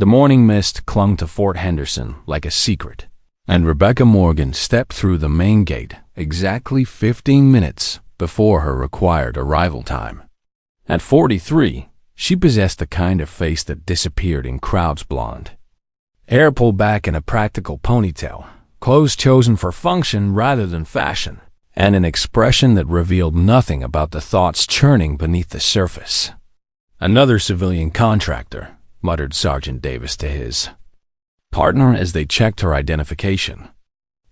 The morning mist clung to Fort Henderson like a secret, and Rebecca Morgan stepped through the main gate exactly 15 minutes before her required arrival time. At 43, she possessed the kind of face that disappeared in crowds blonde. Hair pulled back in a practical ponytail, clothes chosen for function rather than fashion, and an expression that revealed nothing about the thoughts churning beneath the surface. "Another civilian contractor," muttered Sergeant Davis to his partner as they checked her identification.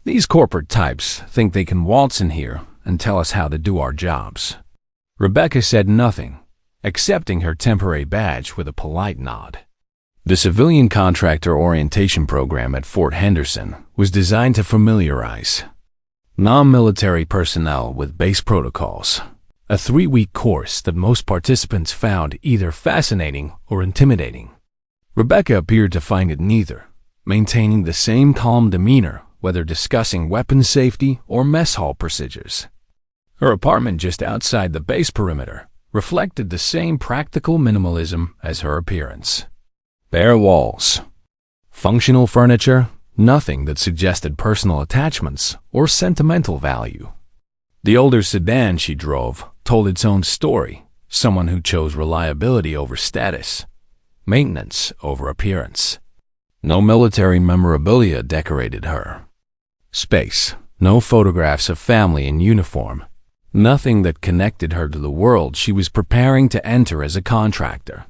"These corporate types think they can waltz in here and tell us how to do our jobs." Rebecca said nothing, accepting her temporary badge with a polite nod. The civilian contractor orientation program at Fort Henderson was designed to familiarize non-military personnel with base protocols, a 3-week course that most participants found either fascinating or intimidating. Rebecca appeared to find it neither, maintaining the same calm demeanor whether discussing weapons safety or mess hall procedures. Her apartment just outside the base perimeter reflected the same practical minimalism as her appearance. Bare walls, functional furniture, nothing that suggested personal attachments or sentimental value. The older sedan she drove told its own story, someone who chose reliability over status, maintenance over appearance. No military memorabilia decorated her space, no photographs of family in uniform, nothing that connected her to the world she was preparing to enter as a contractor.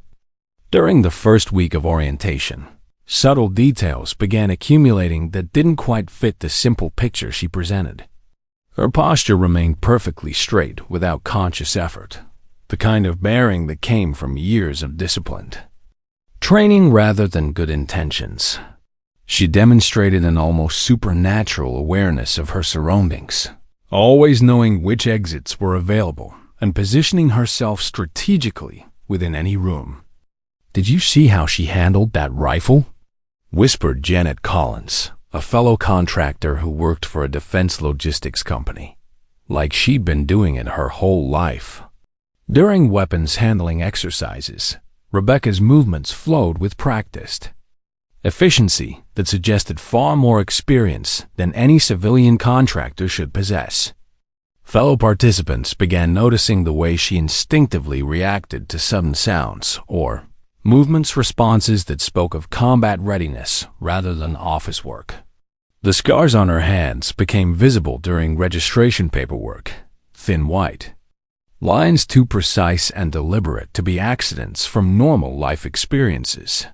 During the first week of orientation, subtle details began accumulating that didn't quite fit the simple picture she presented. Her posture remained perfectly straight without conscious effort, the kind of bearing that came from years of disciplined training rather than good intentions. She demonstrated an almost supernatural awareness of her surroundings, always knowing which exits were available and positioning herself strategically within any room. "Did you see how she handled that rifle?" whispered Janet Collins, a fellow contractor who worked for a defense logistics company, like she'd been doing it her whole life. During weapons handling exercises, Rebecca's movements flowed with practiced efficiency that suggested far more experience than any civilian contractor should possess. Fellow participants began noticing the way she instinctively reacted to sudden sounds or movements responses that spoke of combat readiness rather than office work. The scars on her hands became visible during registration paperwork, thin white, lines too precise and deliberate to be accidents from normal life experiences.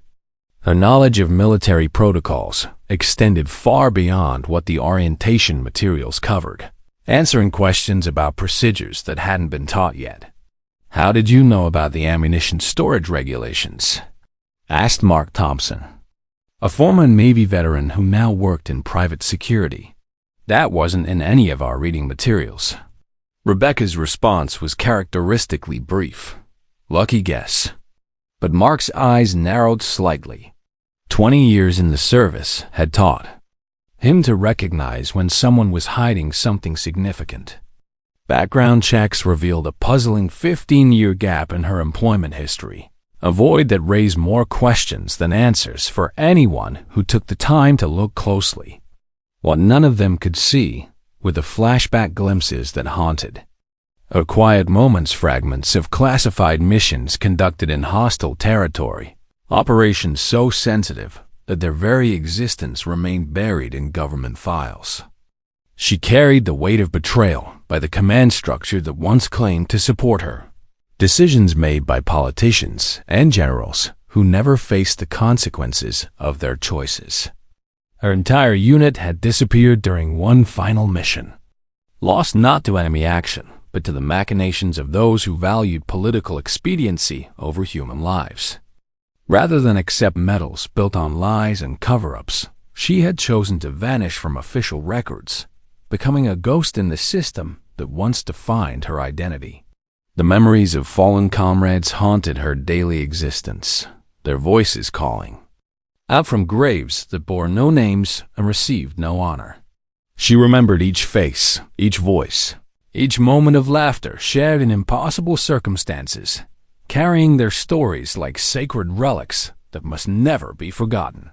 Her knowledge of military protocols extended far beyond what the orientation materials covered, answering questions about procedures that hadn't been taught yet. "How did you know about the ammunition storage regulations?" asked Mark Thompson, a former Navy veteran who now worked in private security. "That wasn't in any of our reading materials." Rebecca's response was characteristically brief. Lucky guess. But Mark's eyes narrowed slightly. 20 years in the service had taught him to recognize when someone was hiding something significant. Background checks revealed a puzzling 15-year gap in her employment history, a void that raised more questions than answers for anyone who took the time to look closely. What none of them could see were the flashback glimpses that haunted her quiet moments, fragments of classified missions conducted in hostile territory, operations so sensitive that their very existence remained buried in government files. She carried the weight of betrayal by the command structure that once claimed to support her. Decisions made by politicians and generals who never faced the consequences of their choices. Her entire unit had disappeared during one final mission, lost not to enemy action, but to the machinations of those who valued political expediency over human lives. Rather than accept medals built on lies and cover-ups, she had chosen to vanish from official records, becoming a ghost in the system that once defined her identity. The memories of fallen comrades haunted her daily existence, their voices calling out from graves that bore no names and received no honor. She remembered each face, each voice, each moment of laughter shared in impossible circumstances, carrying their stories like sacred relics that must never be forgotten.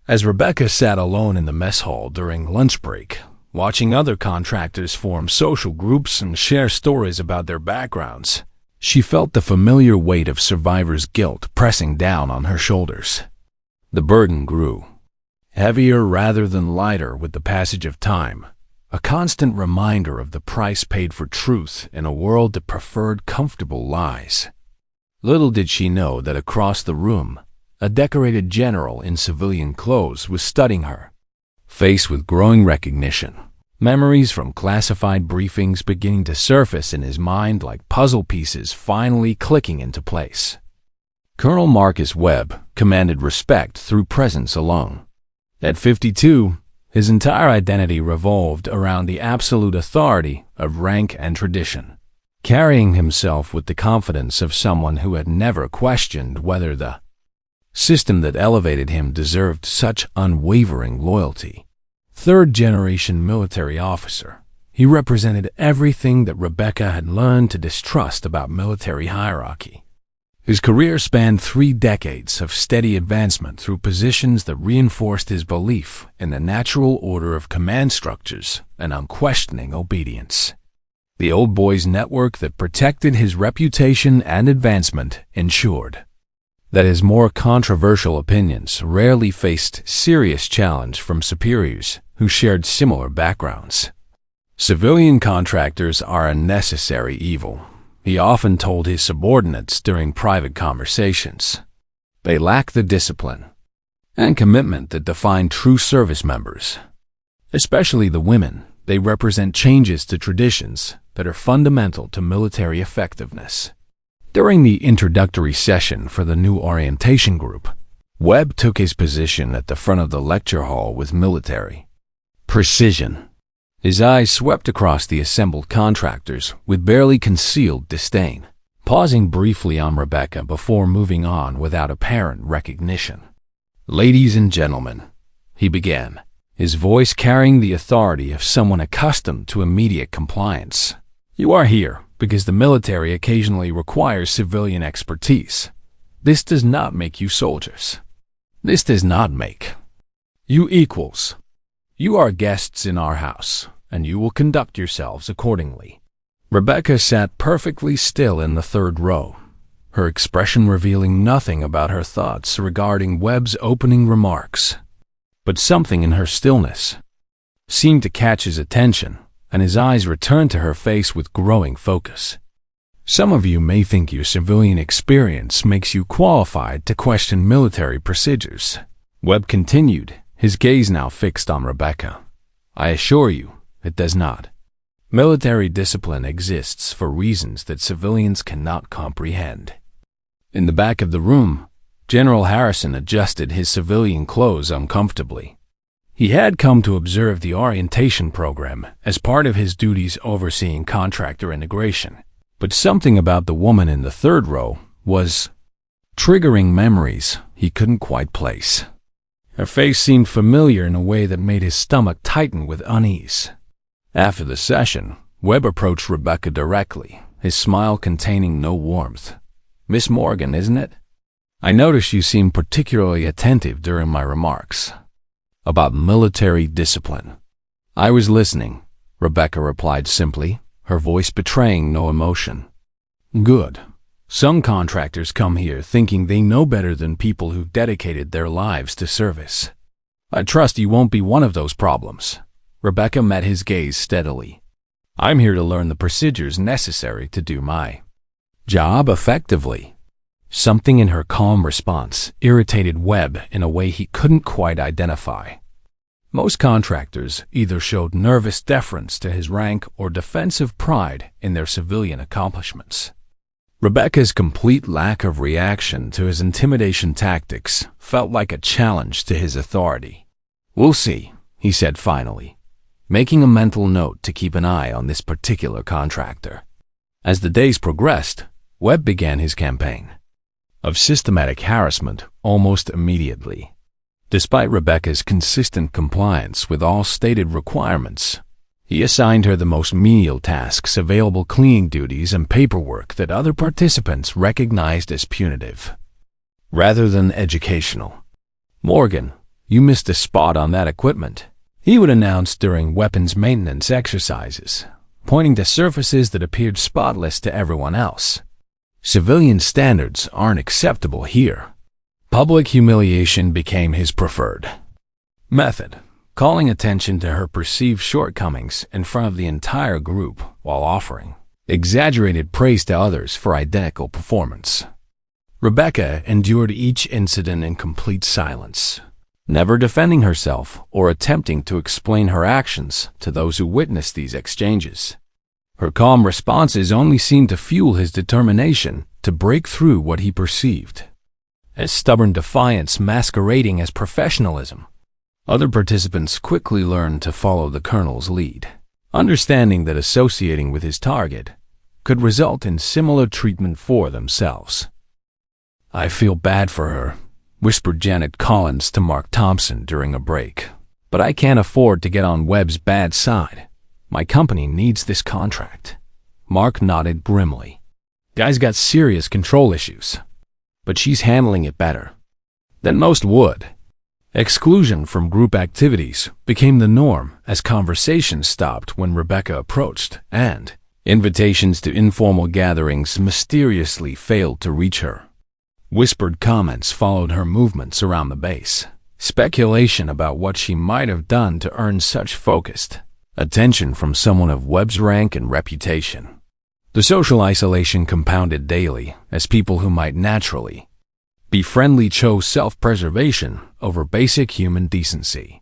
As Rebecca sat alone in the mess hall during lunch break, watching other contractors form social groups and share stories about their backgrounds, she felt the familiar weight of survivor's guilt pressing down on her shoulders. The burden grew, heavier rather than lighter with the passage of time, a constant reminder of the price paid for truth in a world that preferred comfortable lies. Little did she know that across the room, a decorated general in civilian clothes was studying her. Faced with growing recognition, memories from classified briefings beginning to surface in his mind like puzzle pieces finally clicking into place. Colonel Marcus Webb commanded respect through presence alone. At 52, his entire identity revolved around the absolute authority of rank and tradition, carrying himself with the confidence of someone who had never questioned whether the system that elevated him deserved such unwavering loyalty. Third-generation military officer, he represented everything that Rebecca had learned to distrust about military hierarchy. His career spanned 3 decades of steady advancement through positions that reinforced his belief in the natural order of command structures and unquestioning obedience. The old boy's network that protected his reputation and advancement ensured that his more controversial opinions rarely faced serious challenge from superiors who shared similar backgrounds. Civilian contractors are a necessary evil, he often told his subordinates during private conversations. They lack the discipline and commitment that define true service members. Especially the women, they represent changes to traditions that are fundamental to military effectiveness. During the introductory session for the new orientation group, Webb took his position at the front of the lecture hall with military precision. His eyes swept across the assembled contractors with barely concealed disdain, pausing briefly on Rebecca before moving on without apparent recognition. "Ladies and gentlemen," he began, his voice carrying the authority of someone accustomed to immediate compliance. "You are here because the military occasionally requires civilian expertise. This does not make you soldiers. This does not make you equals. You are guests in our house, and you will conduct yourselves accordingly." Rebecca sat perfectly still in the third row, her expression revealing nothing about her thoughts regarding Webb's opening remarks. But something in her stillness seemed to catch his attention, and his eyes returned to her face with growing focus. "Some of you may think your civilian experience makes you qualified to question military procedures," Webb continued, his gaze now fixed on Rebecca. "I assure you, it does not. Military discipline exists for reasons that civilians cannot comprehend." In the back of the room, General Harrison adjusted his civilian clothes uncomfortably. He had come to observe the orientation program as part of his duties overseeing contractor integration, but something about the woman in the third row was triggering memories he couldn't quite place. Her face seemed familiar in a way that made his stomach tighten with unease. After the session, Webb approached Rebecca directly, his smile containing no warmth. "Miss Morgan, isn't it? I noticed you seemed particularly attentive during my remarks about military discipline." "I was listening," Rebecca replied simply, her voice betraying no emotion. "Good. Some contractors come here thinking they know better than people who've dedicated their lives to service. I trust you won't be one of those problems." Rebecca met his gaze steadily. "I'm here to learn the procedures necessary to do my job effectively." Something in her calm response irritated Webb in a way he couldn't quite identify. Most contractors either showed nervous deference to his rank or defensive pride in their civilian accomplishments. Rebecca's complete lack of reaction to his intimidation tactics felt like a challenge to his authority. "We'll see," he said finally, making a mental note to keep an eye on this particular contractor. As the days progressed, Webb began his campaign of systematic harassment almost immediately. Despite Rebecca's consistent compliance with all stated requirements, he assigned her the most menial tasks, available cleaning duties, and paperwork that other participants recognized as punitive. rather than educational. "Morgan, you missed a spot on that equipment," he would announce during weapons maintenance exercises, pointing to surfaces that appeared spotless to everyone else. Civilian standards aren't acceptable here. Public humiliation became his preferred method, calling attention to her perceived shortcomings in front of the entire group while offering exaggerated praise to others for identical performance. Rebecca endured each incident in complete silence, never defending herself or attempting to explain her actions to those who witnessed these exchanges. Her calm responses only seemed to fuel his determination to break through what he perceived as stubborn defiance masquerading as professionalism. Other participants quickly learned to follow the colonel's lead, understanding that associating with his target could result in similar treatment for themselves. "I feel bad for her," whispered Janet Collins to Mark Thompson during a break, "but I can't afford to get on Webb's bad side. My company needs this contract." Mark nodded grimly. "Guy's got serious control issues, but she's handling it better than most would." Exclusion from group activities became the norm as conversations stopped when Rebecca approached, and invitations to informal gatherings mysteriously failed to reach her. Whispered comments followed her movements around the base, speculation about what she might have done to earn such focused attention from someone of Webb's rank and reputation. The social isolation compounded daily as people who might naturally be friendly chose self-preservation over basic human decency.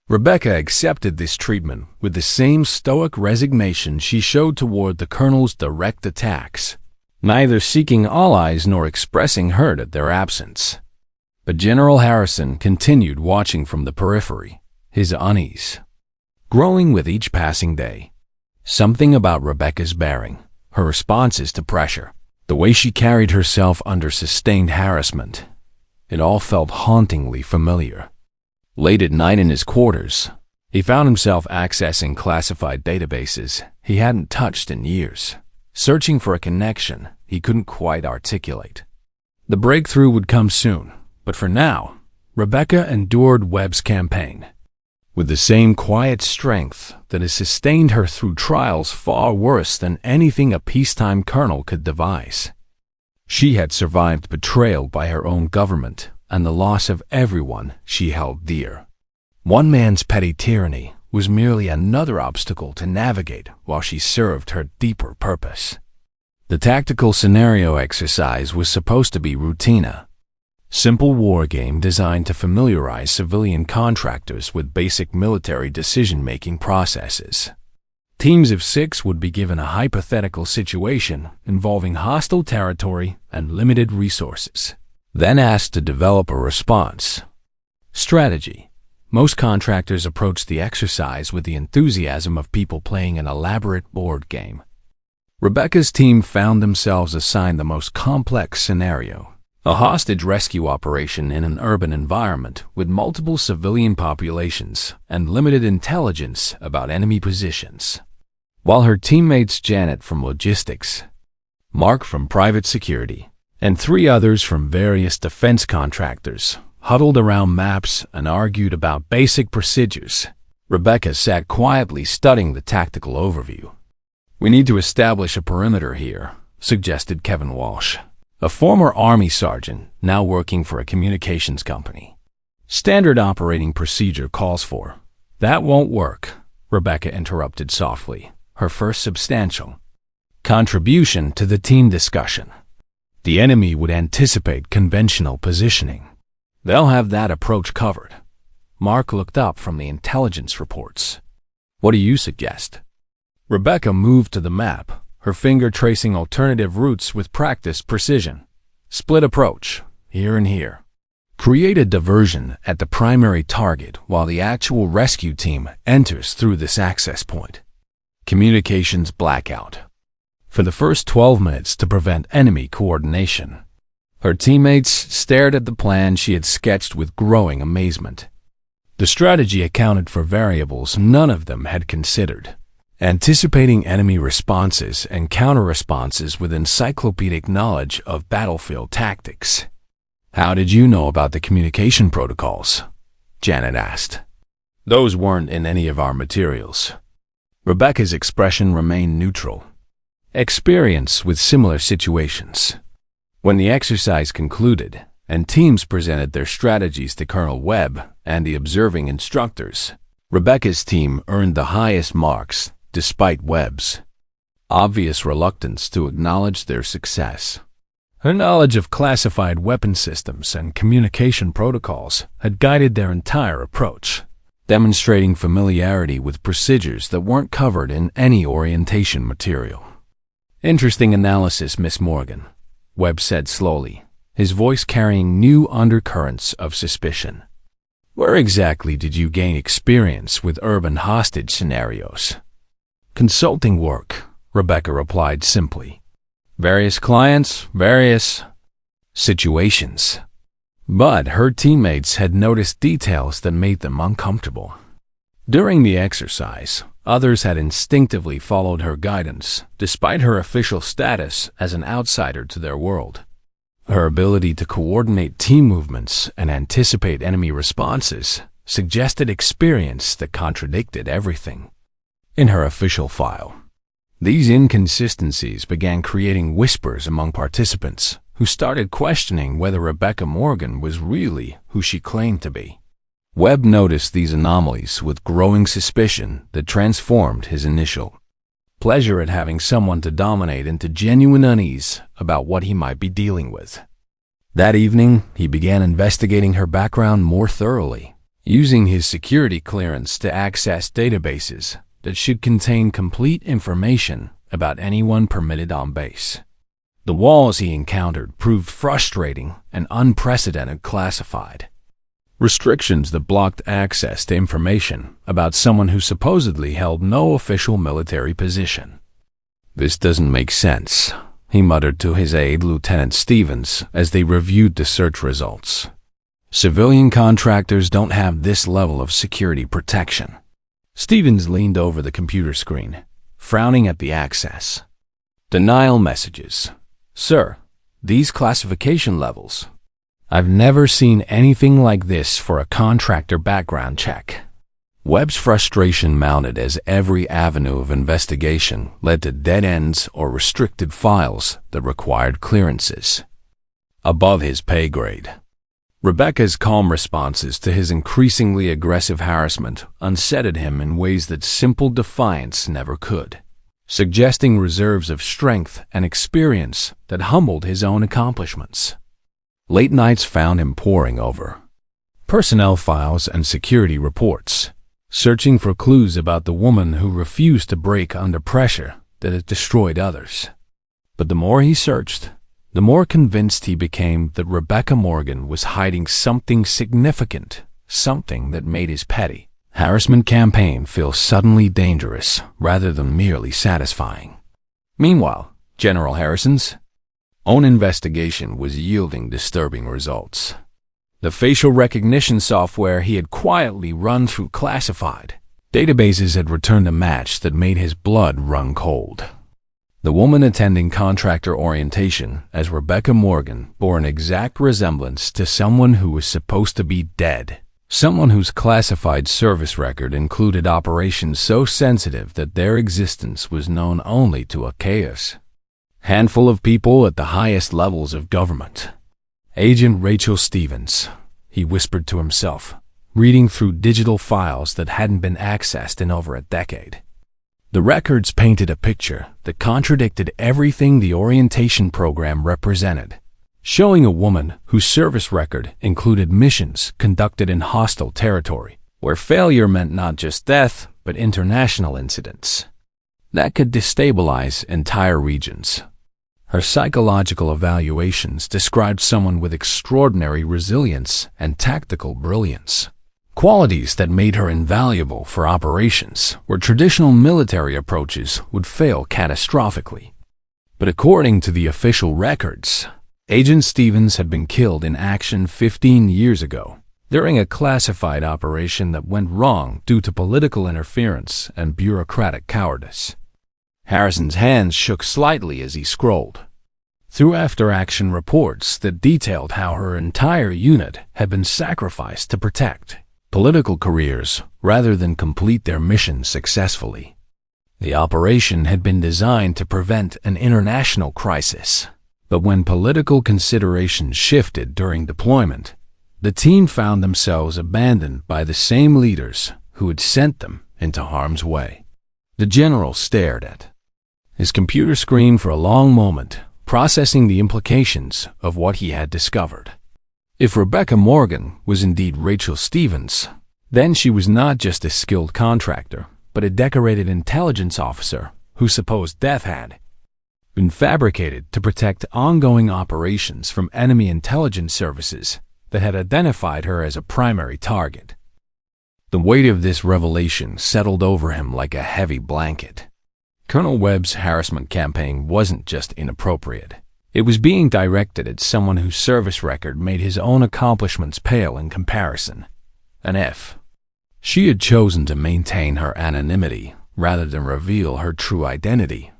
Rebecca accepted this treatment with the same stoic resignation she showed toward the colonel's direct attacks, neither seeking allies nor expressing hurt at their absence. But General Harrison continued watching from the periphery, his unease growing with each passing day. Something about Rebecca's bearing, her responses to pressure, the way she carried herself under sustained harassment, it all felt hauntingly familiar. Late at night in his quarters, he found himself accessing classified databases he hadn't touched in years, searching for a connection he couldn't quite articulate. The breakthrough would come soon, but for now, Rebecca endured Webb's campaign with the same quiet strength that has sustained her through trials far worse than anything a peacetime colonel could devise. She had survived betrayal by her own government and the loss of everyone she held dear. One man's petty tyranny was merely another obstacle to navigate while she served her deeper purpose. The tactical scenario exercise was supposed to be routine, simple war game designed to familiarize civilian contractors with basic military decision-making processes. Teams of 6 would be given a hypothetical situation involving hostile territory and limited resources, then asked to develop a response strategy. Most contractors approached the exercise with the enthusiasm of people playing an elaborate board game. Rebecca's team found themselves assigned the most complex scenario, a hostage rescue operation in an urban environment with multiple civilian populations and limited intelligence about enemy positions. While her teammates Janet from logistics, Mark from private security, and 3 others from various defense contractors huddled around maps and argued about basic procedures, Rebecca sat quietly studying the tactical overview. "We need to establish a perimeter here," suggested Kevin Walsh, a former Army sergeant now working for a communications company. "Standard operating procedure calls for." "That won't work," Rebecca interrupted softly, her first substantial contribution to the team discussion. "The enemy would anticipate conventional positioning. They'll have that approach covered." Mark looked up from the intelligence reports. "What do you suggest?" Rebecca moved to the map, her finger tracing alternative routes with practiced precision. "Split approach, here and here. Create a diversion at the primary target while the actual rescue team enters through this access point. Communications blackout for the first 12 minutes to prevent enemy coordination." Her teammates stared at the plan she had sketched with growing amazement. The strategy accounted for variables none of them had considered, anticipating enemy responses and counter-responses with encyclopedic knowledge of battlefield tactics. "How did you know about the communication protocols?" Janet asked. "Those weren't in any of our materials." Rebecca's expression remained neutral. Experience with similar situations. When the exercise concluded and teams presented their strategies to Colonel Webb and the observing instructors, Rebecca's team earned the highest marks despite Webb's obvious reluctance to acknowledge their success. Her knowledge of classified weapon systems and communication protocols had guided their entire approach, demonstrating familiarity with procedures that weren't covered in any orientation material. "Interesting analysis, Miss Morgan," Webb said slowly, his voice carrying new undercurrents of suspicion. "Where exactly did you gain experience with urban hostage scenarios?" "Consulting work," Rebecca replied simply. "Various clients, various situations." But her teammates had noticed details that made them uncomfortable. During the exercise, others had instinctively followed her guidance, despite her official status as an outsider to their world. Her ability to coordinate team movements and anticipate enemy responses suggested experience that contradicted everything in her official file. These inconsistencies began creating whispers among participants, who started questioning whether Rebecca Morgan was really who she claimed to be. Webb noticed these anomalies with growing suspicion that transformed his initial pleasure at having someone to dominate into genuine unease about what he might be dealing with. That evening, he began investigating her background more thoroughly, using his security clearance to access databases that should contain complete information about anyone permitted on base. The walls he encountered proved frustrating and unprecedented classified restrictions that blocked access to information about someone who supposedly held no official military position. "This doesn't make sense," he muttered to his aide, Lieutenant Stevens, as they reviewed the search results. "Civilian contractors don't have this level of security protection." Stevens leaned over the computer screen, frowning at the access. "Denial messages. Sir, these classification levels. I've never seen anything like this for a contractor background check." Webb's frustration mounted as every avenue of investigation led to dead ends or restricted files that required clearances above his pay grade. Rebecca's calm responses to his increasingly aggressive harassment unsettled him in ways that simple defiance never could, suggesting reserves of strength and experience that humbled his own accomplishments. Late nights found him poring over personnel files and security reports, searching for clues about the woman who refused to break under pressure that had destroyed others. But the more he searched, the more convinced he became that Rebecca Morgan was hiding something significant, something that made his petty harassment campaign feel suddenly dangerous rather than merely satisfying. Meanwhile, General Harrison's own investigation was yielding disturbing results. The facial recognition software he had quietly run through classified databases had returned a match that made his blood run cold. The woman attending contractor orientation as Rebecca Morgan bore an exact resemblance to someone who was supposed to be dead, someone whose classified service record included operations so sensitive that their existence was known only to a chaos handful of people at the highest levels of government. "Agent Rachel Stevens," he whispered to himself, reading through digital files that hadn't been accessed in over a decade. The records painted a picture that contradicted everything the orientation program represented, showing a woman whose service record included missions conducted in hostile territory, where failure meant not just death, but international incidents that could destabilize entire regions. Her psychological evaluations described someone with extraordinary resilience and tactical brilliance, qualities that made her invaluable for operations where traditional military approaches would fail catastrophically. But according to the official records, Agent Stevens had been killed in action 15 years ago during a classified operation that went wrong due to political interference and bureaucratic cowardice. Harrison's hands shook slightly as he scrolled through after-action reports that detailed how her entire unit had been sacrificed to protect political careers rather than complete their mission successfully. The operation had been designed to prevent an international crisis, but when political considerations shifted during deployment, the team found themselves abandoned by the same leaders who had sent them into harm's way. The general stared at his computer screen for a long moment, processing the implications of what he had discovered. If Rebecca Morgan was indeed Rachel Stevens, then she was not just a skilled contractor, but a decorated intelligence officer whose supposed death had been fabricated to protect ongoing operations from enemy intelligence services that had identified her as a primary target. The weight of this revelation settled over him like a heavy blanket. Colonel Webb's harassment campaign wasn't just inappropriate. It was being directed at someone whose service record made his own accomplishments pale in comparison. And if she had chosen to maintain her anonymity rather than reveal her true identity,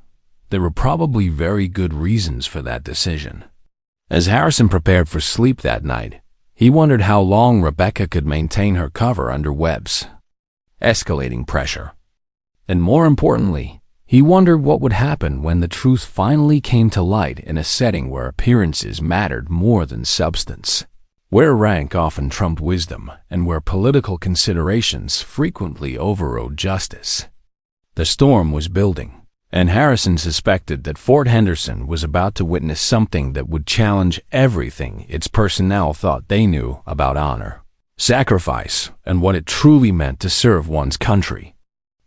there were probably very good reasons for that decision. As Harrison prepared for sleep that night, he wondered how long Rebecca could maintain her cover under Webb's escalating pressure. And more importantly, he wondered what would happen when the truth finally came to light in a setting where appearances mattered more than substance, where rank often trumped wisdom, and where political considerations frequently overrode justice. The storm was building, and Harrison suspected that Fort Henderson was about to witness something that would challenge everything its personnel thought they knew about honor, sacrifice, and what it truly meant to serve one's country.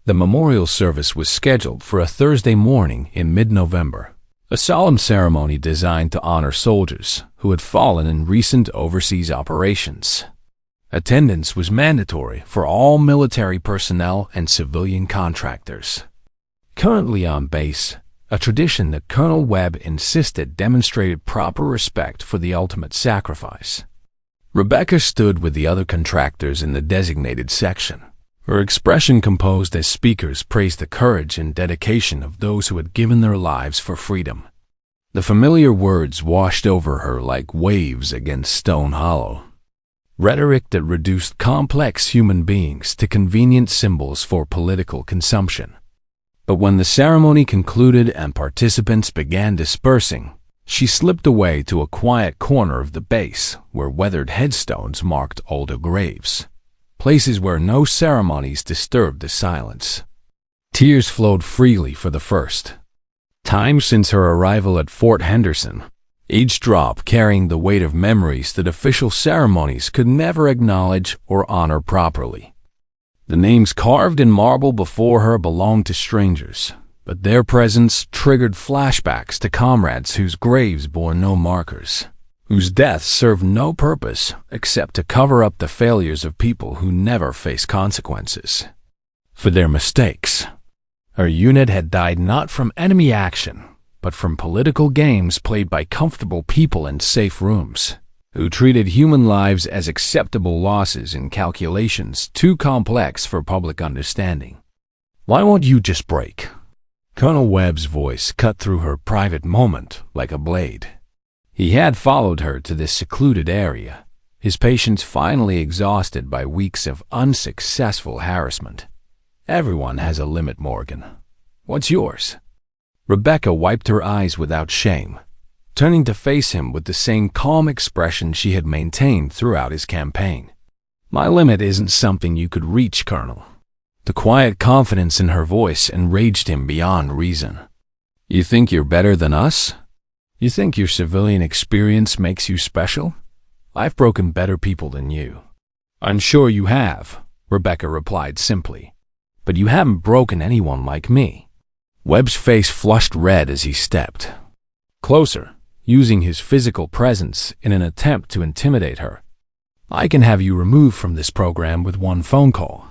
The memorial service was scheduled for a Thursday morning in mid-November, a solemn ceremony designed to honor soldiers who had fallen in recent overseas operations. Attendance was mandatory for all military personnel and civilian contractors currently on base, a tradition that Colonel Webb insisted demonstrated proper respect for the ultimate sacrifice. Rebecca stood with the other contractors in the designated section, her expression composed as speakers praised the courage and dedication of those who had given their lives for freedom. The familiar words washed over her like waves against Stone Hollow, rhetoric that reduced complex human beings to convenient symbols for political consumption. But when the ceremony concluded and participants began dispersing, she slipped away to a quiet corner of the base where weathered headstones marked older graves, places where no ceremonies disturbed the silence. Tears flowed freely for the first time since her arrival at Fort Henderson, each drop carrying the weight of memories that official ceremonies could never acknowledge or honor properly. The names carved in marble before her belonged to strangers, but their presence triggered flashbacks to comrades whose graves bore no markers, whose deaths served no purpose except to cover up the failures of people who never face consequences for their mistakes. Her unit had died not from enemy action, but from political games played by comfortable people in safe rooms, who treated human lives as acceptable losses in calculations too complex for public understanding. "Why won't you just break?" Colonel Webb's voice cut through her private moment like a blade. He had followed her to this secluded area, his patience finally exhausted by weeks of unsuccessful harassment. "Everyone has a limit, Morgan. What's yours?" Rebecca wiped her eyes without shame, turning to face him with the same calm expression she had maintained throughout his campaign. "My limit isn't something you could reach, Colonel." The quiet confidence in her voice enraged him beyond reason. "You think you're better than us? You think your civilian experience makes you special? I've broken better people than you." "I'm sure you have," Rebecca replied simply. "But you haven't broken anyone like me." Webb's face flushed red as he stepped closer, using his physical presence in an attempt to intimidate her. "I can have you removed from this program with one phone call.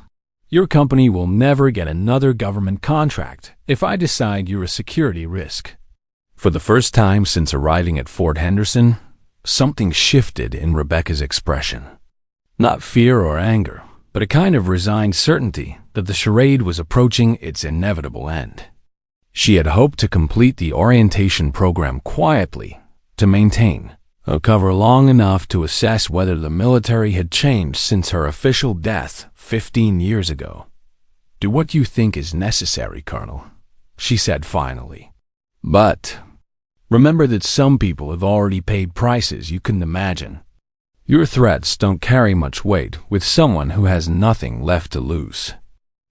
Your company will never get another government contract if I decide you're a security risk." For the first time since arriving at Fort Henderson, something shifted in Rebecca's expression. Not fear or anger, but a kind of resigned certainty that the charade was approaching its inevitable end. She had hoped to complete the orientation program quietly to maintain a cover long enough to assess whether the military had changed since her official death 15 years ago. "Do what you think is necessary, Colonel," she said finally. "But remember that some people have already paid prices you couldn't imagine. Your threats don't carry much weight with someone who has nothing left to lose."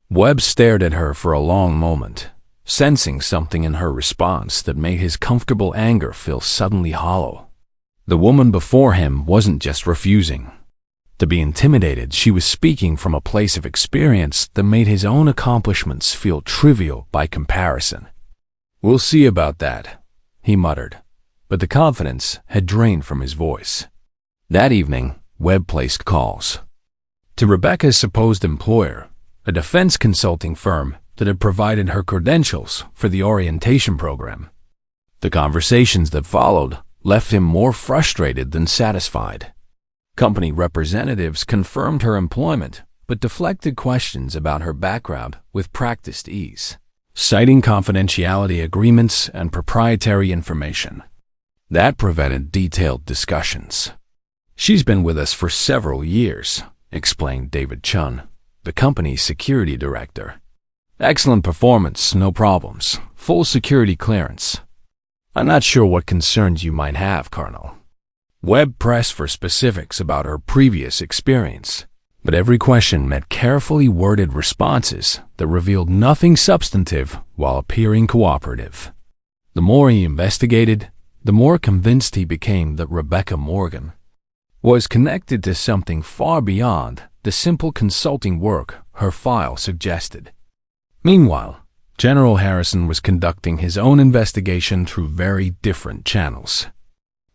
Webb stared at her for a long moment, sensing something in her response that made his comfortable anger feel suddenly hollow. The woman before him wasn't just refusing to be intimidated. She was speaking from a place of experience that made his own accomplishments feel trivial by comparison. "We'll see about that," he muttered, but the confidence had drained from his voice. That evening, Webb placed calls to Rebecca's supposed employer, a defense consulting firm that had provided her credentials for the orientation program. The conversations that followed left him more frustrated than satisfied. Company representatives confirmed her employment, but deflected questions about her background with practiced ease, citing confidentiality agreements and proprietary information. That prevented detailed discussions. "She's been with us for several years," explained David Chun, the company's security director. "Excellent performance, no problems, full security clearance. I'm not sure what concerns you might have, Colonel." Webb pressed for specifics about her previous experience, but every question met carefully worded responses that revealed nothing substantive while appearing cooperative. The more he investigated, the more convinced he became that Rebecca Morgan was connected to something far beyond the simple consulting work her file suggested. Meanwhile, General Harrison was conducting his own investigation through very different channels.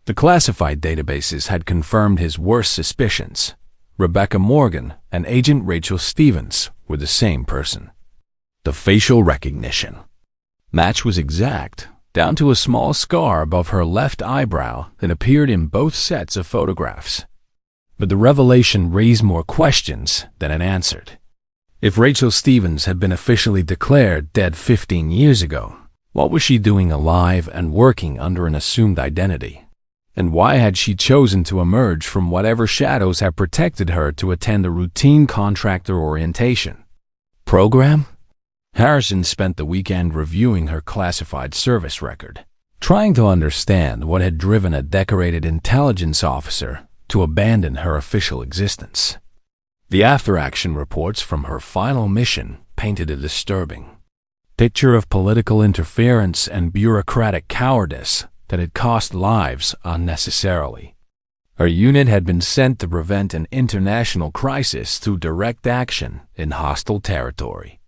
The classified databases had confirmed his worst suspicions. Rebecca Morgan and Agent Rachel Stevens were the same person. The facial recognition match was exact, down to a small scar above her left eyebrow that appeared in both sets of photographs. But the revelation raised more questions than it answered. If Rachel Stevens had been officially declared dead 15 years ago, what was she doing alive and working under an assumed identity? And why had she chosen to emerge from whatever shadows had protected her to attend a routine contractor orientation program? Harrison spent the weekend reviewing her classified service record, trying to understand what had driven a decorated intelligence officer to abandon her official existence. The after-action reports from her final mission painted a disturbing picture of political interference and bureaucratic cowardice that had cost lives unnecessarily. Her unit had been sent to prevent an international crisis through direct action in hostile territory.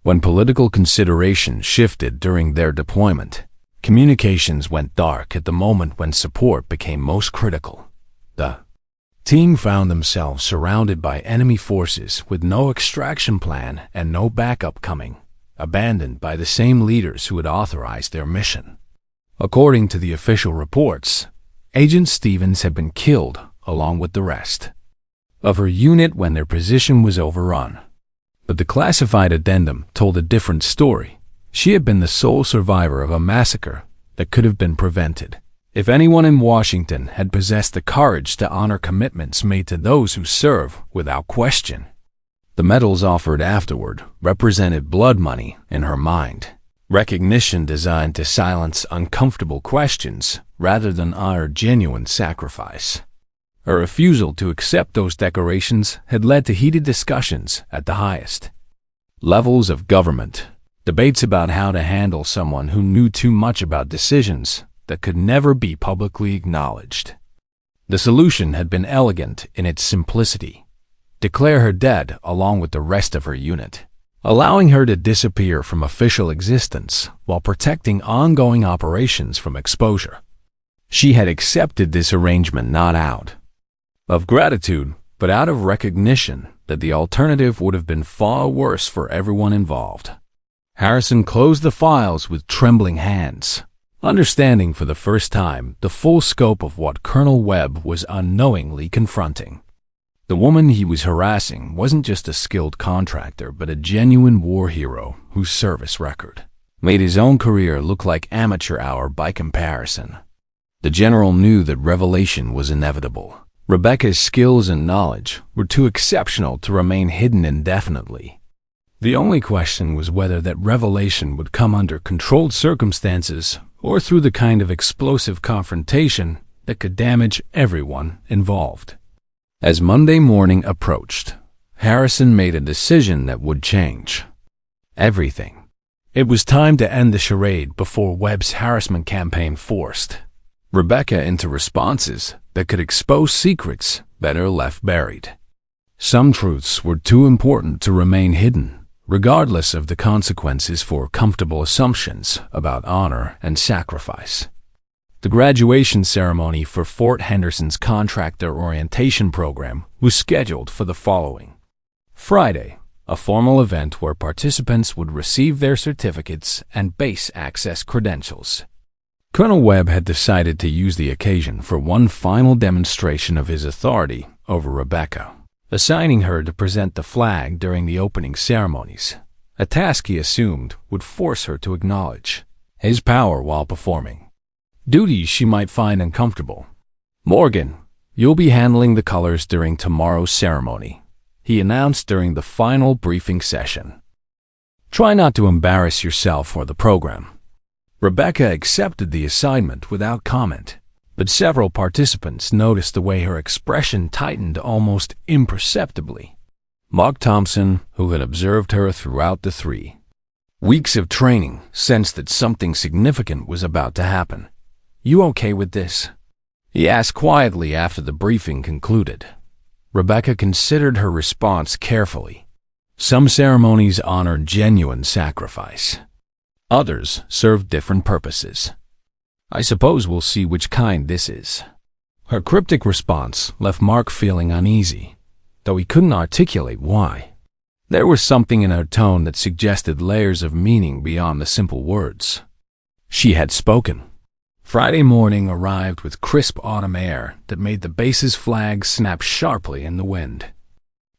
When political considerations shifted during their deployment, communications went dark at the moment when support became most critical. The team found themselves surrounded by enemy forces with no extraction plan and no backup coming, abandoned by the same leaders who had authorized their mission. According to the official reports, Agent Stevens had been killed along with the rest of her unit when their position was overrun. But the classified addendum told a different story. She had been the sole survivor of a massacre that could have been prevented if anyone in Washington had possessed the courage to honor commitments made to those who serve without question. The medals offered afterward represented blood money in her mind, recognition designed to silence uncomfortable questions rather than honor genuine sacrifice. Her refusal to accept those decorations had led to heated discussions at the highest levels of government, debates about how to handle someone who knew too much about decisions that could never be publicly acknowledged. The solution had been elegant in its simplicity. Declare her dead along with the rest of her unit, allowing her to disappear from official existence while protecting ongoing operations from exposure. She had accepted this arrangement not out of gratitude, but out of recognition that the alternative would have been far worse for everyone involved. Harrison closed the files with trembling hands, understanding for the first time the full scope of what Colonel Webb was unknowingly confronting. The woman he was harassing wasn't just a skilled contractor, but a genuine war hero whose service record made his own career look like amateur hour by comparison. The general knew that revelation was inevitable. Rebecca's skills and knowledge were too exceptional to remain hidden indefinitely. The only question was whether that revelation would come under controlled circumstances or through the kind of explosive confrontation that could damage everyone involved. As Monday morning approached, Harrison made a decision that would change everything. It was time to end the charade before Webb's harassment campaign forced Rebecca into responses that could expose secrets better left buried. Some truths were too important to remain hidden, regardless of the consequences for comfortable assumptions about honor and sacrifice. The graduation ceremony for Fort Henderson's contractor orientation program was scheduled for the following Friday, a formal event where participants would receive their certificates and base access credentials. Colonel Webb had decided to use the occasion for one final demonstration of his authority over Rebecca, assigning her to present the flag during the opening ceremonies, a task he assumed would force her to acknowledge his power while performing duties she might find uncomfortable. "Morgan, you'll be handling the colors during tomorrow's ceremony," he announced during the final briefing session. "Try not to embarrass yourself or the program." Rebecca accepted the assignment without comment, but several participants noticed the way her expression tightened almost imperceptibly. Mark Thompson, who had observed her throughout the 3 weeks of training, sensed that something significant was about to happen. "You okay with this?" he asked quietly after the briefing concluded. Rebecca considered her response carefully. Some ceremonies honored genuine sacrifice. Others served different purposes. "I suppose we'll see which kind this is." Her cryptic response left Mark feeling uneasy, though he couldn't articulate why. There was something in her tone that suggested layers of meaning beyond the simple words she had spoken. Friday morning arrived with crisp autumn air that made the base's flag snap sharply in the wind.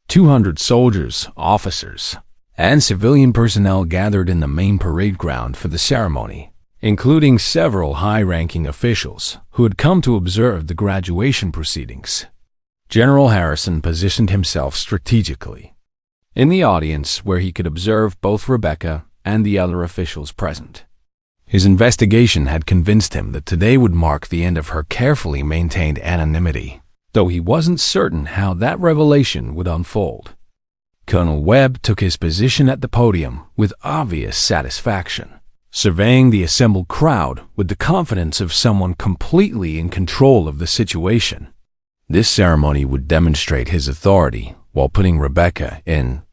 200 soldiers, officers, and civilian personnel gathered in the main parade ground for the ceremony, including several high-ranking officials who had come to observe the graduation proceedings. General Harrison positioned himself strategically in the audience where he could observe both Rebecca and the other officials present. His investigation had convinced him that today would mark the end of her carefully maintained anonymity, though he wasn't certain how that revelation would unfold. Colonel Webb took his position at the podium with obvious satisfaction, surveying the assembled crowd with the confidence of someone completely in control of the situation. This ceremony would demonstrate his authority while putting Rebecca in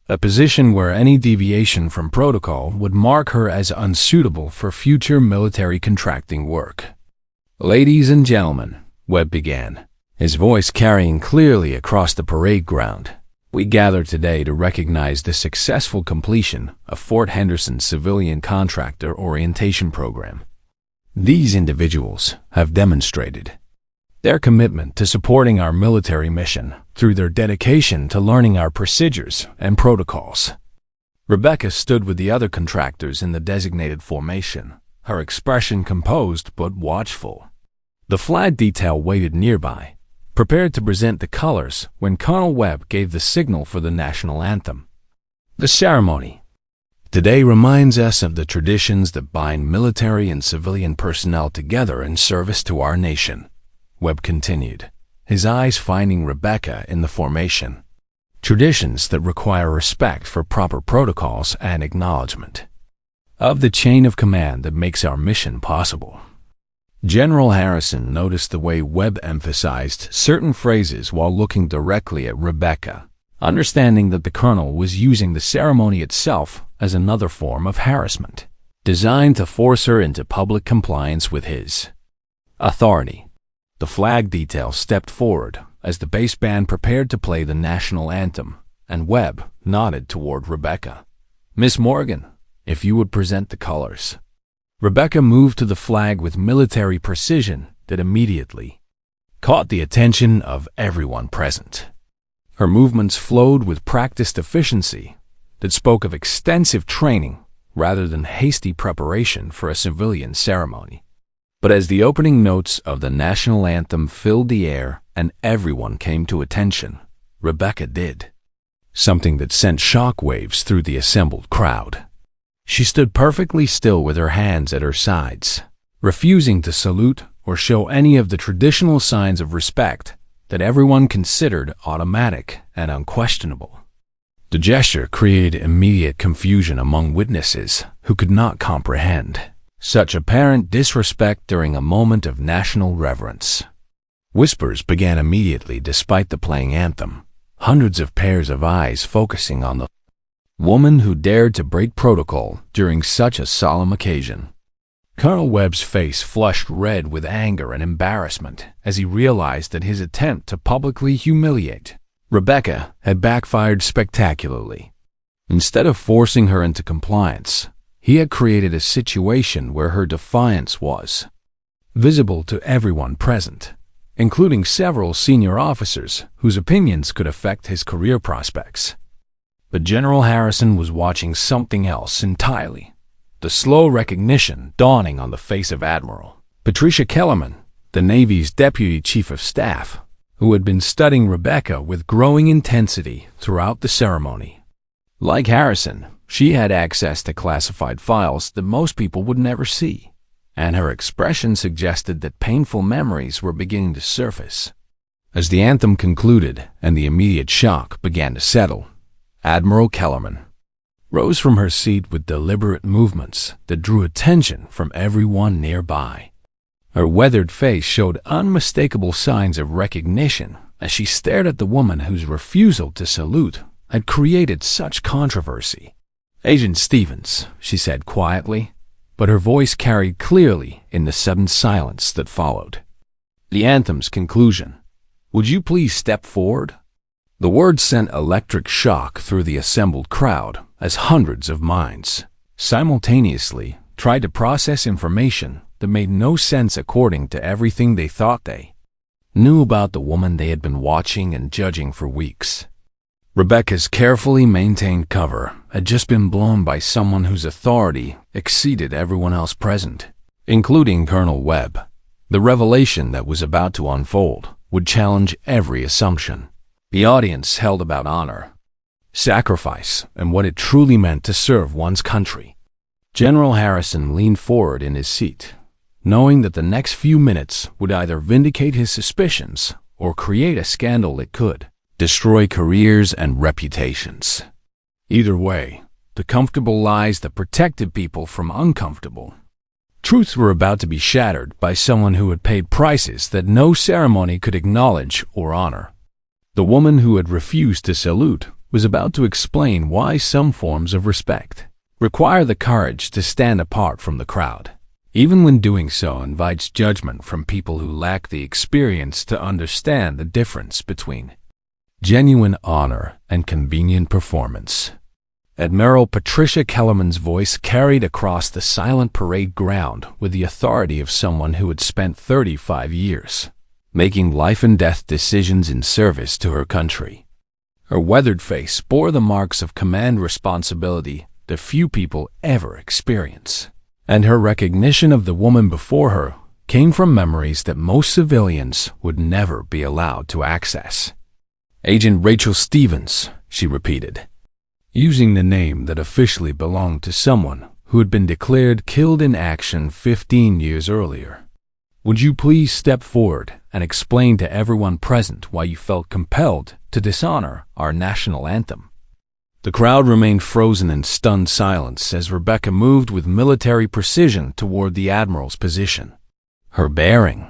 a position where any deviation from protocol would mark her as unsuitable for future military contracting work. "Ladies and gentlemen," Webb began, his voice carrying clearly across the parade ground, "we gather today to recognize the successful completion of Fort Henderson's civilian contractor orientation program. These individuals have demonstrated their commitment to supporting our military mission through their dedication to learning our procedures and protocols." Rebecca stood with the other contractors in the designated formation, her expression composed but watchful. The flag detail waited nearby, prepared to present the colors when Colonel Webb gave the signal for the national anthem. "The ceremony today reminds us of the traditions that bind military and civilian personnel together in service to our nation," Webb continued, his eyes finding Rebecca in the formation. "Traditions that require respect for proper protocols and acknowledgement of the chain of command that makes our mission possible." General Harrison noticed the way Webb emphasized certain phrases while looking directly at Rebecca, understanding that the colonel was using the ceremony itself as another form of harassment, designed to force her into public compliance with his authority. The flag detail stepped forward as the bass band prepared to play the national anthem, and Webb nodded toward Rebecca. "Miss Morgan, if you would present the colors." Rebecca moved to the flag with military precision that immediately caught the attention of everyone present. Her movements flowed with practiced efficiency that spoke of extensive training rather than hasty preparation for a civilian ceremony. But as the opening notes of the national anthem filled the air and everyone came to attention, Rebecca did something that sent shockwaves through the assembled crowd. She stood perfectly still with her hands at her sides, refusing to salute or show any of the traditional signs of respect that everyone considered automatic and unquestionable. The gesture created immediate confusion among witnesses who could not comprehend such apparent disrespect during a moment of national reverence. Whispers began immediately despite the playing anthem, hundreds of pairs of eyes focusing on the woman who dared to break protocol during such a solemn occasion. Colonel Webb's face flushed red with anger and embarrassment as he realized that his attempt to publicly humiliate Rebecca had backfired spectacularly. Instead of forcing her into compliance, he had created a situation where her defiance was visible to everyone present, including several senior officers whose opinions could affect his career prospects. But General Harrison was watching something else entirely, the slow recognition dawning on the face of Admiral Patricia Kellerman, the Navy's Deputy Chief of Staff, who had been studying Rebecca with growing intensity throughout the ceremony. Like Harrison, she had access to classified files that most people would never see, and her expression suggested that painful memories were beginning to surface. As the anthem concluded and the immediate shock began to settle, Admiral Kellerman rose from her seat with deliberate movements that drew attention from everyone nearby. Her weathered face showed unmistakable signs of recognition as she stared at the woman whose refusal to salute had created such controversy. "Agent Stevens," she said quietly, but her voice carried clearly in the sudden silence that followed. "The anthem's conclusion. Would you please step forward?" The words sent electric shock through the assembled crowd as hundreds of minds simultaneously tried to process information that made no sense according to everything they thought they knew about the woman they had been watching and judging for weeks. Rebecca's carefully maintained cover had just been blown by someone whose authority exceeded everyone else present, including Colonel Webb. The revelation that was about to unfold would challenge every assumption the audience held about honor, sacrifice, and what it truly meant to serve one's country. General Harrison leaned forward in his seat, knowing that the next few minutes would either vindicate his suspicions or create a scandal that could destroy careers and reputations. Either way, the comfortable lies that protected people from uncomfortable truths were about to be shattered by someone who had paid prices that no ceremony could acknowledge or honor. The woman who had refused to salute was about to explain why some forms of respect require the courage to stand apart from the crowd, even when doing so invites judgment from people who lack the experience to understand the difference between genuine honor and convenient performance. Admiral Patricia Kellerman's voice carried across the silent parade ground with the authority of someone who had spent 35 years making life-and-death decisions in service to her country. Her weathered face bore the marks of command responsibility that few people ever experience, and her recognition of the woman before her came from memories that most civilians would never be allowed to access. "Agent Rachel Stevens," she repeated, using the name that officially belonged to someone who had been declared killed in action 15 years earlier. "Would you please step forward and explain to everyone present why you felt compelled to dishonor our national anthem?" The crowd remained frozen in stunned silence as Rebecca moved with military precision toward the Admiral's position. Her bearing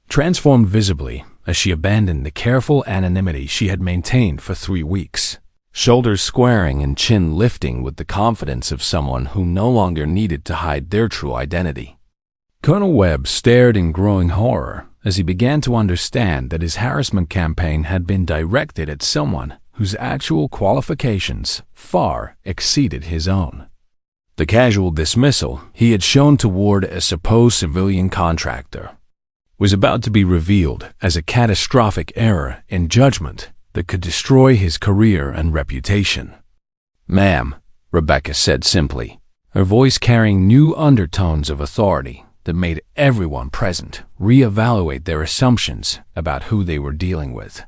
transformed visibly as she abandoned the careful anonymity she had maintained for 3 weeks, shoulders squaring and chin lifting with the confidence of someone who no longer needed to hide their true identity. Colonel Webb stared in growing horror as he began to understand that his harassment campaign had been directed at someone whose actual qualifications far exceeded his own. The casual dismissal he had shown toward a supposed civilian contractor was about to be revealed as a catastrophic error in judgment that could destroy his career and reputation. "Ma'am," Rebecca said simply, her voice carrying new undertones of authority that made everyone present reevaluate their assumptions about who they were dealing with.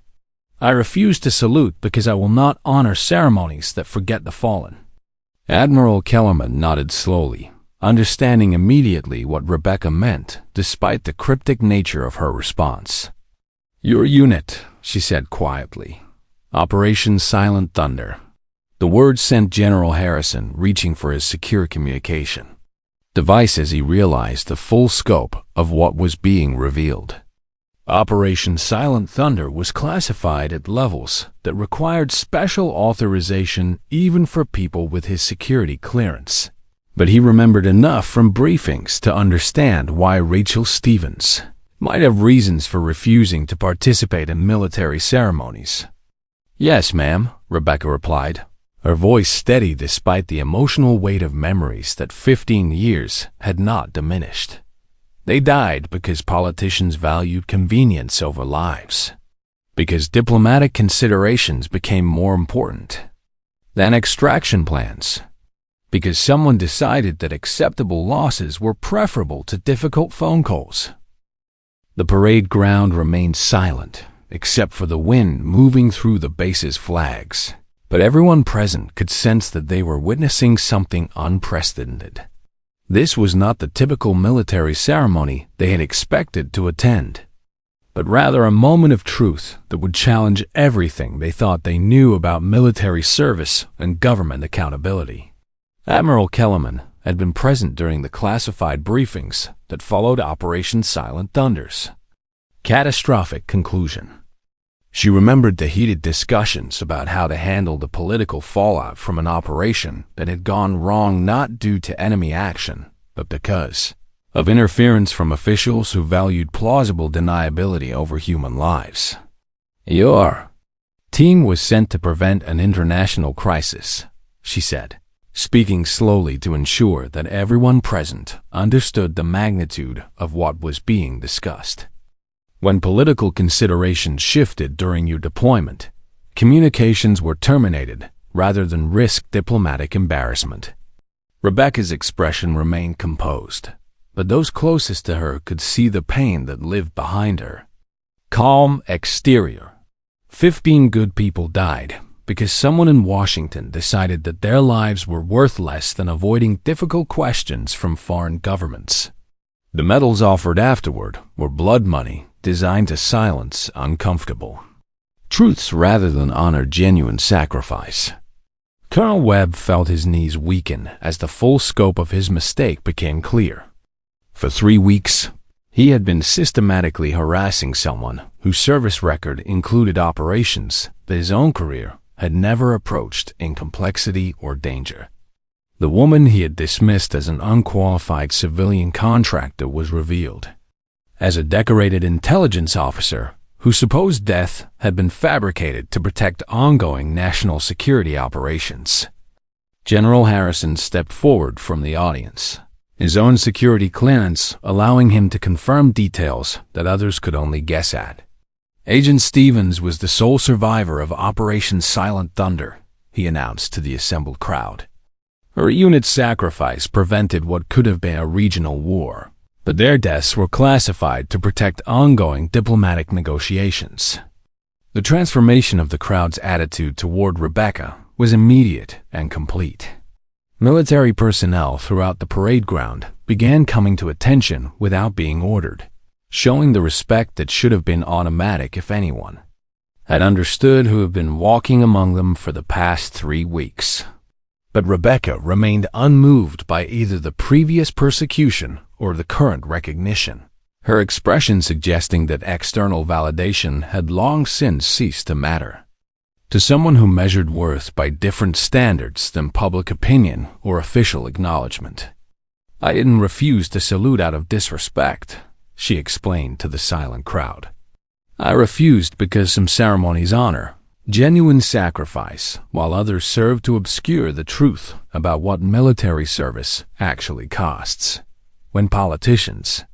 "I refuse to salute because I will not honor ceremonies that forget the fallen." Admiral Kellerman nodded slowly, understanding immediately what Rebecca meant, despite the cryptic nature of her response. "Your unit," she said quietly. "Operation Silent Thunder." The words sent General Harrison reaching for his secure communication device as he realized the full scope of what was being revealed. Operation Silent Thunder was classified at levels that required special authorization even for people with his security clearance. But he remembered enough from briefings to understand why Rachel Stevens might have reasons for refusing to participate in military ceremonies. "Yes, ma'am," Rebecca replied, her voice steady despite the emotional weight of memories that 15 years had not diminished. "They died because politicians valued convenience over lives, because diplomatic considerations became more important than extraction plans, because someone decided that acceptable losses were preferable to difficult phone calls." The parade ground remained silent, except for the wind moving through the base's flags. But everyone present could sense that they were witnessing something unprecedented. This was not the typical military ceremony they had expected to attend, but rather a moment of truth that would challenge everything they thought they knew about military service and government accountability. Admiral Kellerman had been present during the classified briefings that followed Operation Silent Thunder's catastrophic conclusion. She remembered the heated discussions about how to handle the political fallout from an operation that had gone wrong not due to enemy action, but because of interference from officials who valued plausible deniability over human lives. "Your team was sent to prevent an international crisis," she said, speaking slowly to ensure that everyone present understood the magnitude of what was being discussed. "When political considerations shifted during your deployment, communications were terminated rather than risk diplomatic embarrassment." Rebecca's expression remained composed, but those closest to her could see the pain that lived behind her calm exterior. 15 good people died because someone in Washington decided that their lives were worth less than avoiding difficult questions from foreign governments. The medals offered afterward were blood money designed to silence uncomfortable truths rather than honor genuine sacrifice. Colonel Webb felt his knees weaken as the full scope of his mistake became clear. For 3 weeks, he had been systematically harassing someone whose service record included operations that his own career had never approached in complexity or danger. The woman he had dismissed as an unqualified civilian contractor was revealed as a decorated intelligence officer whose supposed death had been fabricated to protect ongoing national security operations. General Harrison stepped forward from the audience, his own security clearance allowing him to confirm details that others could only guess at. "Agent Stevens was the sole survivor of Operation Silent Thunder," he announced to the assembled crowd. "Her unit's sacrifice prevented what could have been a regional war, but their deaths were classified to protect ongoing diplomatic negotiations." The transformation of the crowd's attitude toward Rebecca was immediate and complete. Military personnel throughout the parade ground began coming to attention without being ordered, showing the respect that should have been automatic if anyone had understood who had been walking among them for the past 3 weeks. But Rebecca remained unmoved by either the previous persecution or the current recognition, her expression suggesting that external validation had long since ceased to matter. To someone who measured worth by different standards than public opinion or official acknowledgement, "I didn't refuse to salute out of disrespect," she explained to the silent crowd. "I refused because some ceremonies honor genuine sacrifice, while others serve to obscure the truth about what military service actually costs. When politicians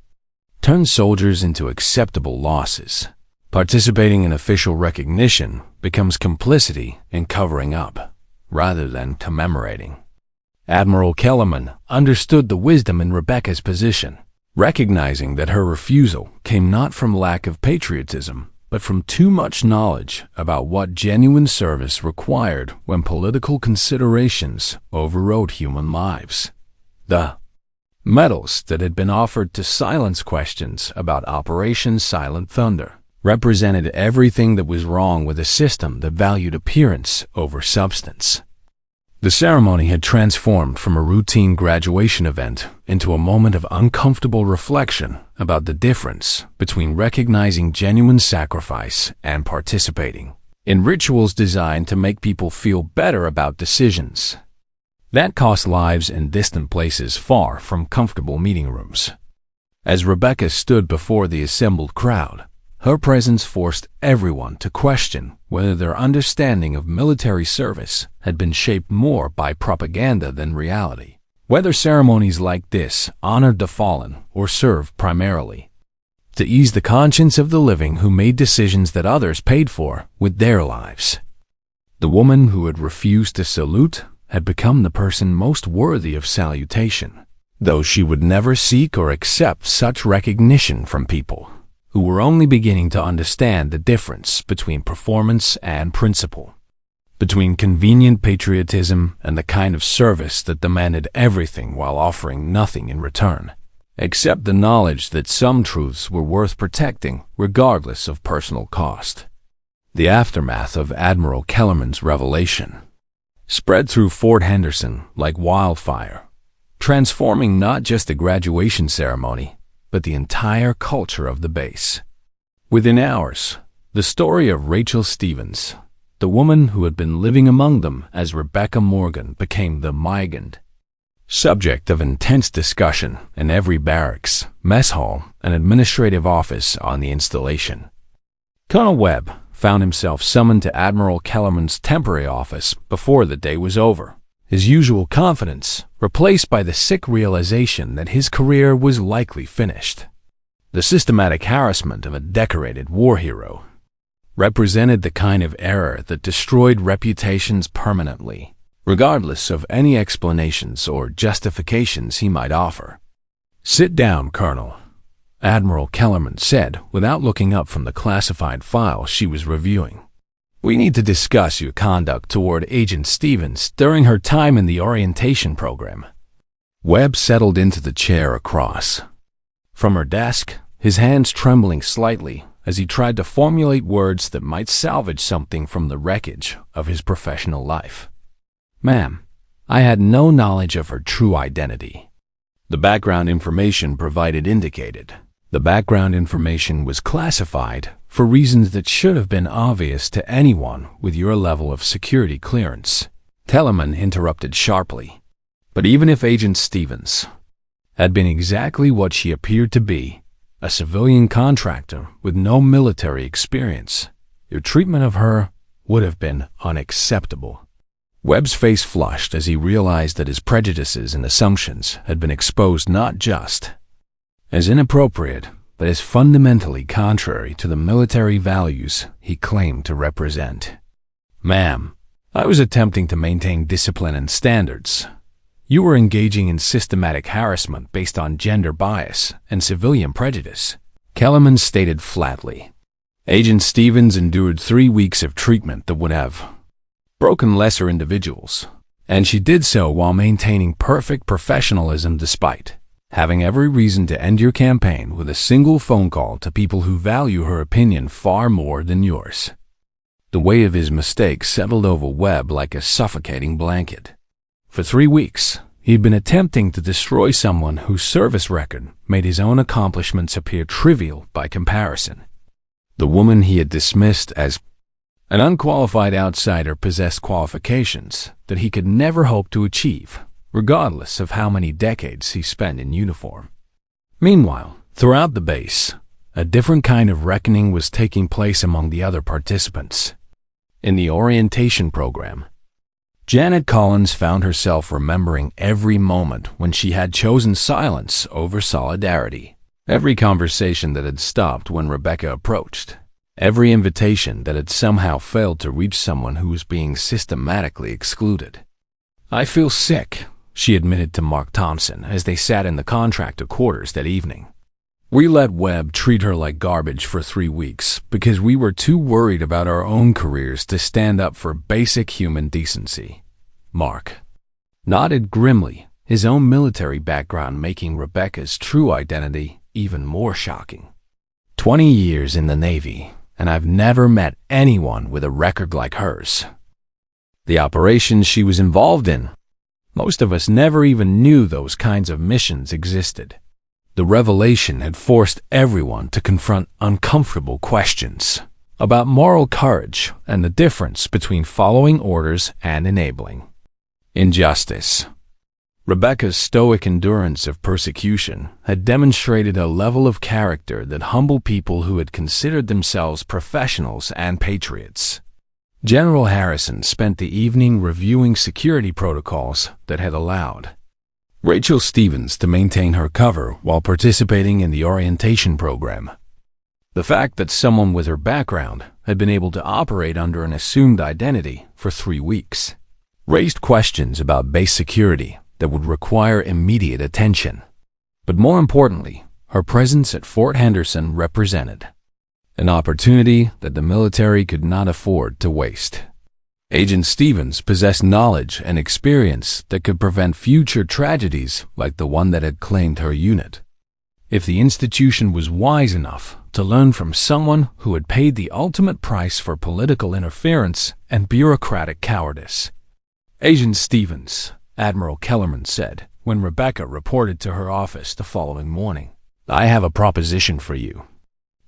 turn soldiers into acceptable losses, participating in official recognition becomes complicity in covering up, rather than commemorating." Admiral Kellerman understood the wisdom in Rebecca's position, recognizing that her refusal came not from lack of patriotism, but from too much knowledge about what genuine service required when political considerations overrode human lives. The medals that had been offered to silence questions about Operation Silent Thunder represented everything that was wrong with a system that valued appearance over substance. The ceremony had transformed from a routine graduation event into a moment of uncomfortable reflection about the difference between recognizing genuine sacrifice and participating in rituals designed to make people feel better about decisions that cost lives in distant places far from comfortable meeting rooms. As Rebecca stood before the assembled crowd, her presence forced everyone to question whether their understanding of military service had been shaped more by propaganda than reality, whether ceremonies like this honored the fallen or served primarily to ease the conscience of the living who made decisions that others paid for with their lives. The woman who had refused to salute had become the person most worthy of salutation, though she would never seek or accept such recognition from people who were only beginning to understand the difference between performance and principle, between convenient patriotism and the kind of service that demanded everything while offering nothing in return, except the knowledge that some truths were worth protecting regardless of personal cost. The aftermath of Admiral Kellerman's revelation spread through Fort Henderson like wildfire, transforming not just the graduation ceremony, but the entire culture of the base. Within hours, the story of Rachel Stevens, the woman who had been living among them as Rebecca Morgan, became the subject of intense discussion in every barracks, mess hall, and administrative office on the installation. Colonel Webb found himself summoned to Admiral Kellerman's temporary office before the day was over, his usual confidence replaced by the sick realization that his career was likely finished. The systematic harassment of a decorated war hero represented the kind of error that destroyed reputations permanently, regardless of any explanations or justifications he might offer. "Sit down, Colonel," Admiral Kellerman said without looking up from the classified file she was reviewing. "We need to discuss your conduct toward Agent Stevens during her time in the orientation program." Webb settled into the chair across from her desk, his hands trembling slightly as he tried to formulate words that might salvage something from the wreckage of his professional life. "Ma'am, I had no knowledge of her true identity." The background information provided indicated. The background information was classified for reasons that should have been obvious to anyone with your level of security clearance. Kellerman interrupted sharply. "But even if Agent Stevens had been exactly what she appeared to be, a civilian contractor with no military experience, your treatment of her would have been unacceptable." Webb's face flushed as he realized that his prejudices and assumptions had been exposed not just as inappropriate, but as fundamentally contrary to the military values he claimed to represent. "Ma'am, I was attempting to maintain discipline and standards. You were engaging in systematic harassment based on gender bias and civilian prejudice," Kellerman stated flatly. "Agent Stevens endured 3 weeks of treatment that would have broken lesser individuals, and she did so while maintaining perfect professionalism despite having every reason to end your campaign with a single phone call to people who value her opinion far more than yours." The weight of his mistake settled over Webb like a suffocating blanket. For 3 weeks, he'd been attempting to destroy someone whose service record made his own accomplishments appear trivial by comparison. The woman he had dismissed as an unqualified outsider possessed qualifications that he could never hope to achieve, regardless of how many decades he spent in uniform. Meanwhile, throughout the base, a different kind of reckoning was taking place among the other participants. In the orientation program, Janet Collins found herself remembering every moment when she had chosen silence over solidarity, every conversation that had stopped when Rebecca approached, every invitation that had somehow failed to reach someone who was being systematically excluded. "I feel sick," she admitted to Mark Thompson as they sat in the contractor quarters that evening. We let Webb treat her like garbage for 3 weeks because we were too worried about our own careers to stand up for basic human decency. Mark nodded grimly, his own military background making Rebecca's true identity even more shocking. 20 years in the Navy, and I've never met anyone with a record like hers. The operations she was involved in, most of us never even knew those kinds of missions existed. The revelation had forced everyone to confront uncomfortable questions about moral courage and the difference between following orders and enabling injustice. Rebecca's stoic endurance of persecution had demonstrated a level of character that humbled people who had considered themselves professionals and patriots. General Harrison spent the evening reviewing security protocols that had allowed Rachel Stevens to maintain her cover while participating in the orientation program. The fact that someone with her background had been able to operate under an assumed identity for 3 weeks raised questions about base security that would require immediate attention. But more importantly, her presence at Fort Henderson represented an opportunity that the military could not afford to waste. Agent Stevens possessed knowledge and experience that could prevent future tragedies like the one that had claimed her unit. If the institution was wise enough to learn from someone who had paid the ultimate price for political interference and bureaucratic cowardice. Agent Stevens, Admiral Kellerman said when Rebecca reported to her office the following morning, "I have a proposition for you.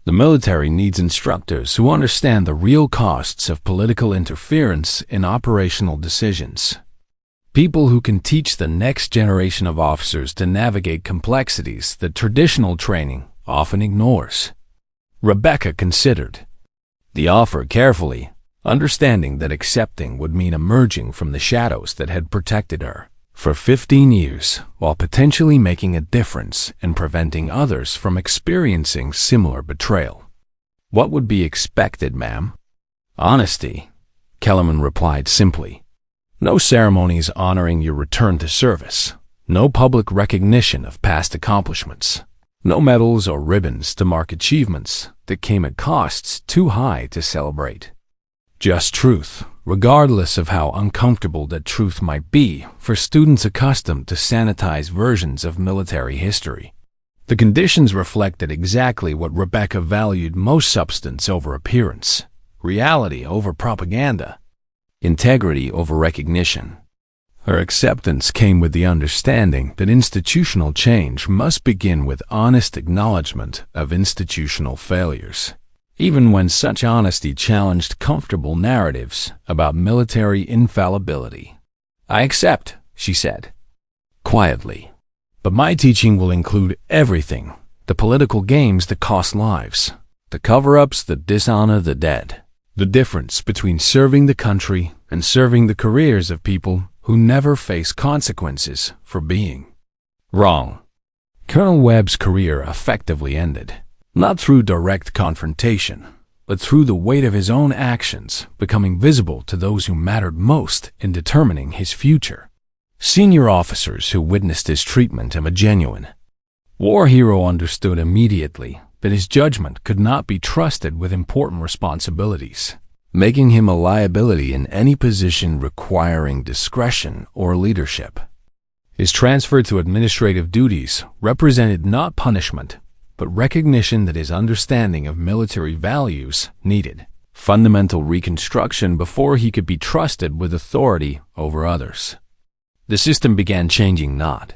The military needs instructors who understand the real costs of political interference in operational decisions. People who can teach the next generation of officers to navigate complexities that traditional training often ignores." Rebecca considered the offer carefully, understanding that accepting would mean emerging from the shadows that had protected her for 15 years while potentially making a difference in preventing others from experiencing similar betrayal. "What would be expected, ma'am?" "Honesty," Kellerman replied simply. "No ceremonies honoring your return to service. No public recognition of past accomplishments. No medals or ribbons to mark achievements that came at costs too high to celebrate. Just truth, regardless of how uncomfortable that truth might be for students accustomed to sanitized versions of military history." The conditions reflected exactly what Rebecca valued most: substance over appearance, reality over propaganda, integrity over recognition. Her acceptance came with the understanding that institutional change must begin with honest acknowledgement of institutional failures, even when such honesty challenged comfortable narratives about military infallibility. "I accept," she said, quietly. "But my teaching will include everything: the political games that cost lives, the cover-ups that dishonor the dead, the difference between serving the country and serving the careers of people who never face consequences for being wrong." Colonel Webb's career effectively ended, not through direct confrontation, but through the weight of his own actions becoming visible to those who mattered most in determining his future. Senior officers who witnessed his treatment of a genuine war hero understood immediately that his judgment could not be trusted with important responsibilities, making him a liability in any position requiring discretion or leadership. His transfer to administrative duties represented not punishment, but recognition that his understanding of military values needed fundamental reconstruction before he could be trusted with authority over others. The system began changing not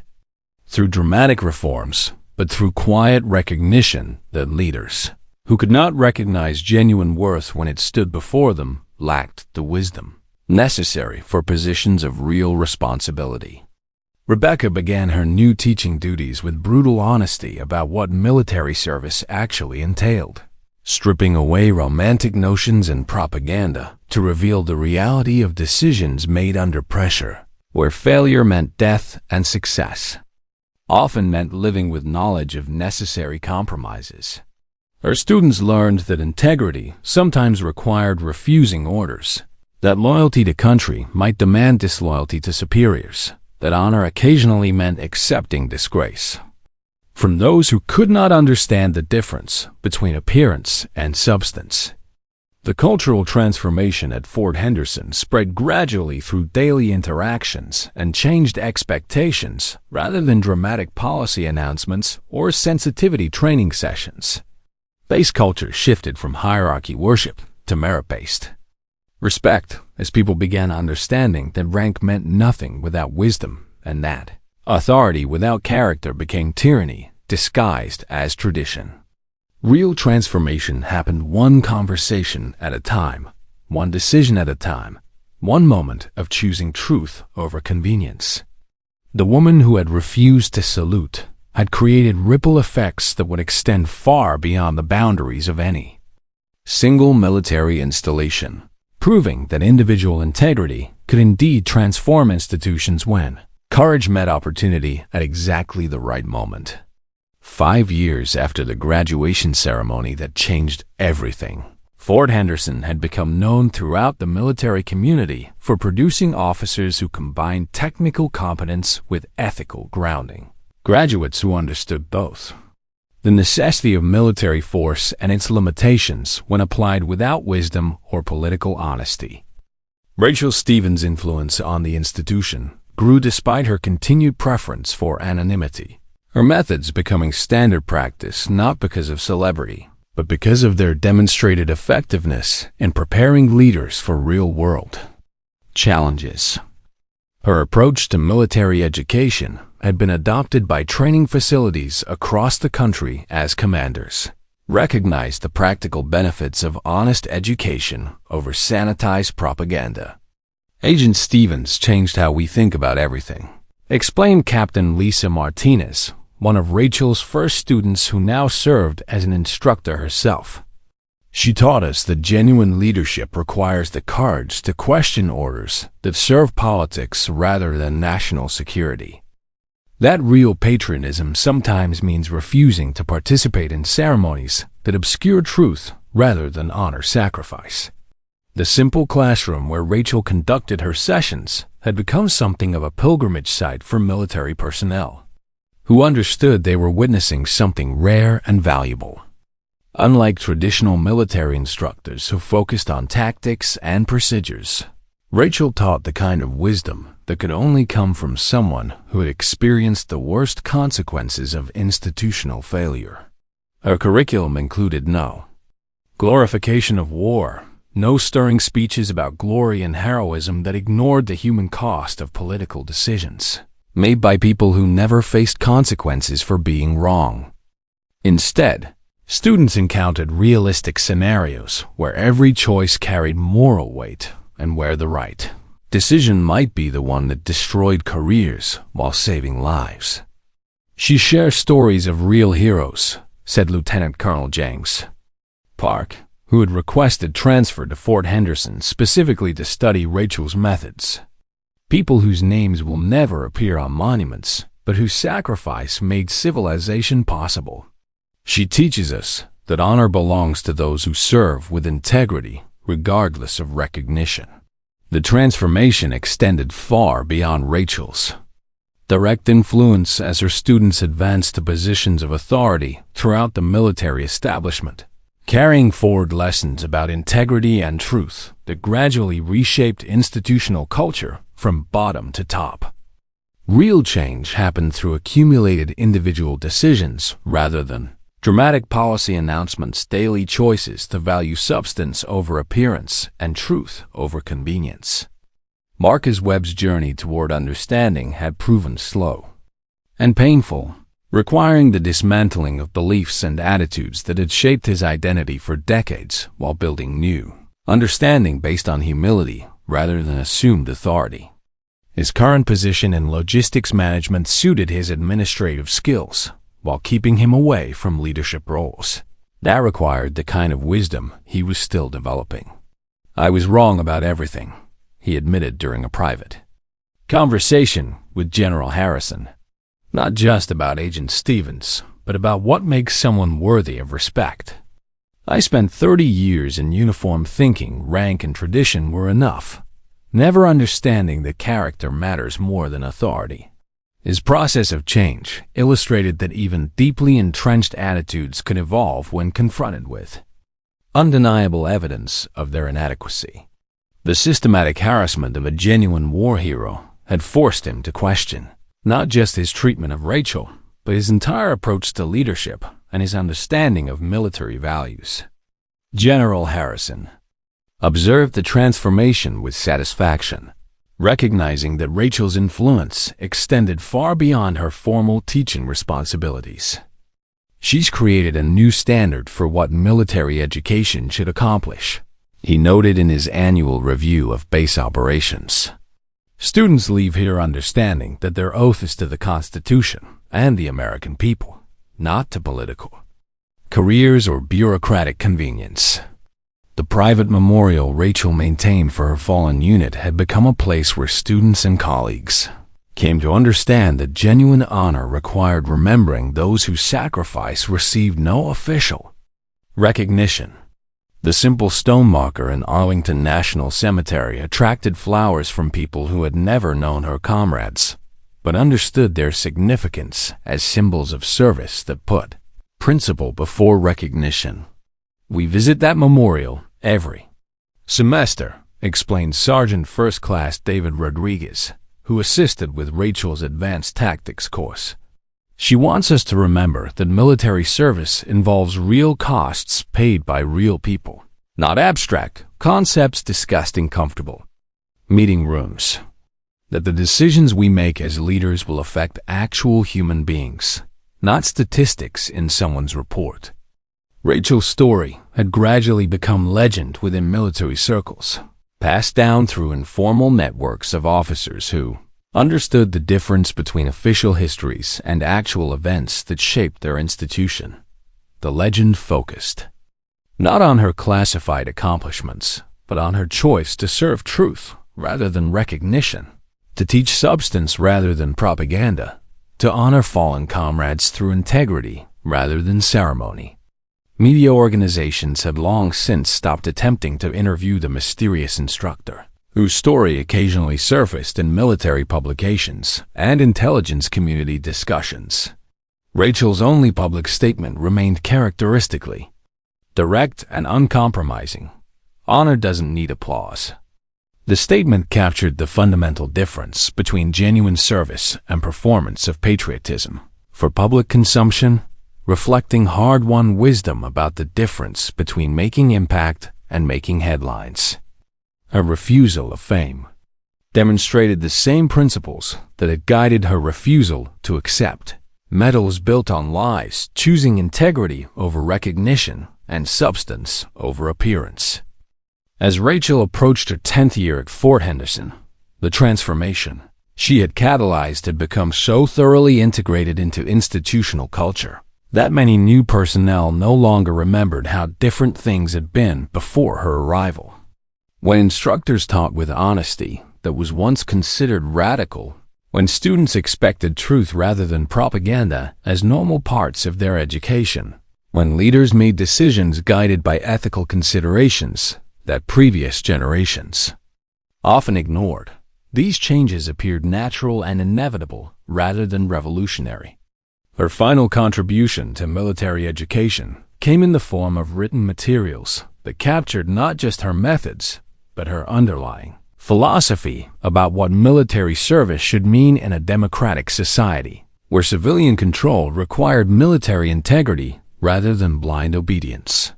through dramatic reforms, but through quiet recognition that leaders who could not recognize genuine worth when it stood before them lacked the wisdom necessary for positions of real responsibility. Rebecca began her new teaching duties with brutal honesty about what military service actually entailed, stripping away romantic notions and propaganda to reveal the reality of decisions made under pressure, where failure meant death and success often meant living with knowledge of necessary compromises. Her students learned that integrity sometimes required refusing orders, that loyalty to country might demand disloyalty to superiors, that honor occasionally meant accepting disgrace. From those who could not understand the difference between appearance and substance. The cultural transformation at Fort Henderson spread gradually through daily interactions and changed expectations rather than dramatic policy announcements or sensitivity training sessions. Base culture shifted from hierarchy worship to merit-based respect as people began understanding that rank meant nothing without wisdom and that authority without character became tyranny disguised as tradition. Real transformation happened one conversation at a time, one decision at a time, one moment of choosing truth over convenience. The woman who had refused to salute had created ripple effects that would extend far beyond the boundaries of any single military installation, proving that individual integrity could indeed transform institutions when courage met opportunity at exactly the right moment. 5 years after the graduation ceremony that changed everything, Fort Henderson had become known throughout the military community for producing officers who combined technical competence with ethical grounding. Graduates who understood both the necessity of military force and its limitations when applied without wisdom or political honesty. Rachel Stevens' influence on the institution grew despite her continued preference for anonymity. Her methods becoming standard practice not because of celebrity, but because of their demonstrated effectiveness in preparing leaders for real-world challenges. Her approach to military education had been adopted by training facilities across the country as commanders recognized the practical benefits of honest education over sanitized propaganda. Agent Stevens changed how we think about everything, explained Captain Lisa Martinez, one of Rachel's first students who now served as an instructor herself. She taught us that genuine leadership requires the courage to question orders that serve politics rather than national security. That real patriotism sometimes means refusing to participate in ceremonies that obscure truth rather than honor sacrifice. The simple classroom where Rachel conducted her sessions had become something of a pilgrimage site for military personnel, who understood they were witnessing something rare and valuable. Unlike traditional military instructors who focused on tactics and procedures, Rachel taught the kind of wisdom that could only come from someone who had experienced the worst consequences of institutional failure. Her curriculum included no glorification of war, no stirring speeches about glory and heroism that ignored the human cost of political decisions made by people who never faced consequences for being wrong. Instead, students encountered realistic scenarios where every choice carried moral weight and where the right decision might be the one that destroyed careers while saving lives. She shares stories of real heroes, said Lieutenant Colonel James Park, who had requested transfer to Fort Henderson specifically to study Rachel's methods. People whose names will never appear on monuments, but whose sacrifice made civilization possible. She teaches us that honor belongs to those who serve with integrity, regardless of recognition. The transformation extended far beyond Rachel's direct influence as her students advanced to positions of authority throughout the military establishment, carrying forward lessons about integrity and truth that gradually reshaped institutional culture from bottom to top. Real change happened through accumulated individual decisions rather than dramatic policy announcements, daily choices to value substance over appearance and truth over convenience. Marcus Webb's journey toward understanding had proven slow and painful, requiring the dismantling of beliefs and attitudes that had shaped his identity for decades while building new understanding based on humility rather than assumed authority. His current position in logistics management suited his administrative skills, while keeping him away from leadership roles. That required the kind of wisdom he was still developing. "I was wrong about everything," he admitted during a private conversation with General Harrison. Not just about Agent Stevens, but about what makes someone worthy of respect. "I spent 30 years in uniform thinking rank and tradition were enough. never understanding that character matters more than authority. His process of change illustrated that even deeply entrenched attitudes could evolve when confronted with undeniable evidence of their inadequacy. The systematic harassment of a genuine war hero had forced him to question not just his treatment of Rachel, but his entire approach to leadership and his understanding of military values. General Harrison observed the transformation with satisfaction, recognizing that Rachel's influence extended far beyond her formal teaching responsibilities. She's created a new standard for what military education should accomplish, he noted in his annual review of base operations. Students leave here understanding that their oath is to the Constitution and the American people, not to political careers or bureaucratic convenience. The private memorial Rachel maintained for her fallen unit had become a place where students and colleagues came to understand that genuine honor required remembering those whose sacrifice received no official recognition. The simple stone marker in Arlington National Cemetery attracted flowers from people who had never known her comrades, but understood their significance as symbols of service that put principle before recognition. We visit that memorial every semester, explained Sergeant First Class David Rodriguez, who assisted with Rachel's advanced tactics course. She wants us to remember that military service involves real costs paid by real people, not abstract concepts discussed in comfortable meeting rooms. That the decisions we make as leaders will affect actual human beings, not statistics in someone's report. Rachel's story had gradually become legend within military circles, passed down through informal networks of officers who understood the difference between official histories and actual events that shaped their institution. The legend focused not on her classified accomplishments, but on her choice to serve truth rather than recognition, to teach substance rather than propaganda, to honor fallen comrades through integrity rather than ceremony. Media organizations had long since stopped attempting to interview the mysterious instructor, whose story occasionally surfaced in military publications and intelligence community discussions. Rachel's only public statement remained characteristically direct and uncompromising. Honor doesn't need applause. The statement captured the fundamental difference between genuine service and performance of patriotism for public consumption, reflecting hard-won wisdom about the difference between making impact and making headlines. Her refusal of fame demonstrated the same principles that had guided her refusal to accept medals built on lies, choosing integrity over recognition and substance over appearance. As Rachel approached her 10th year at Fort Henderson, the transformation she had catalyzed had become so thoroughly integrated into institutional culture that many new personnel no longer remembered how different things had been before her arrival. When instructors taught with honesty that was once considered radical, when students expected truth rather than propaganda as normal parts of their education, when leaders made decisions guided by ethical considerations that previous generations often ignored, these changes appeared natural and inevitable rather than revolutionary. Her final contribution to military education came in the form of written materials that captured not just her methods, but her underlying philosophy about what military service should mean in a democratic society, where civilian control required military integrity rather than blind obedience.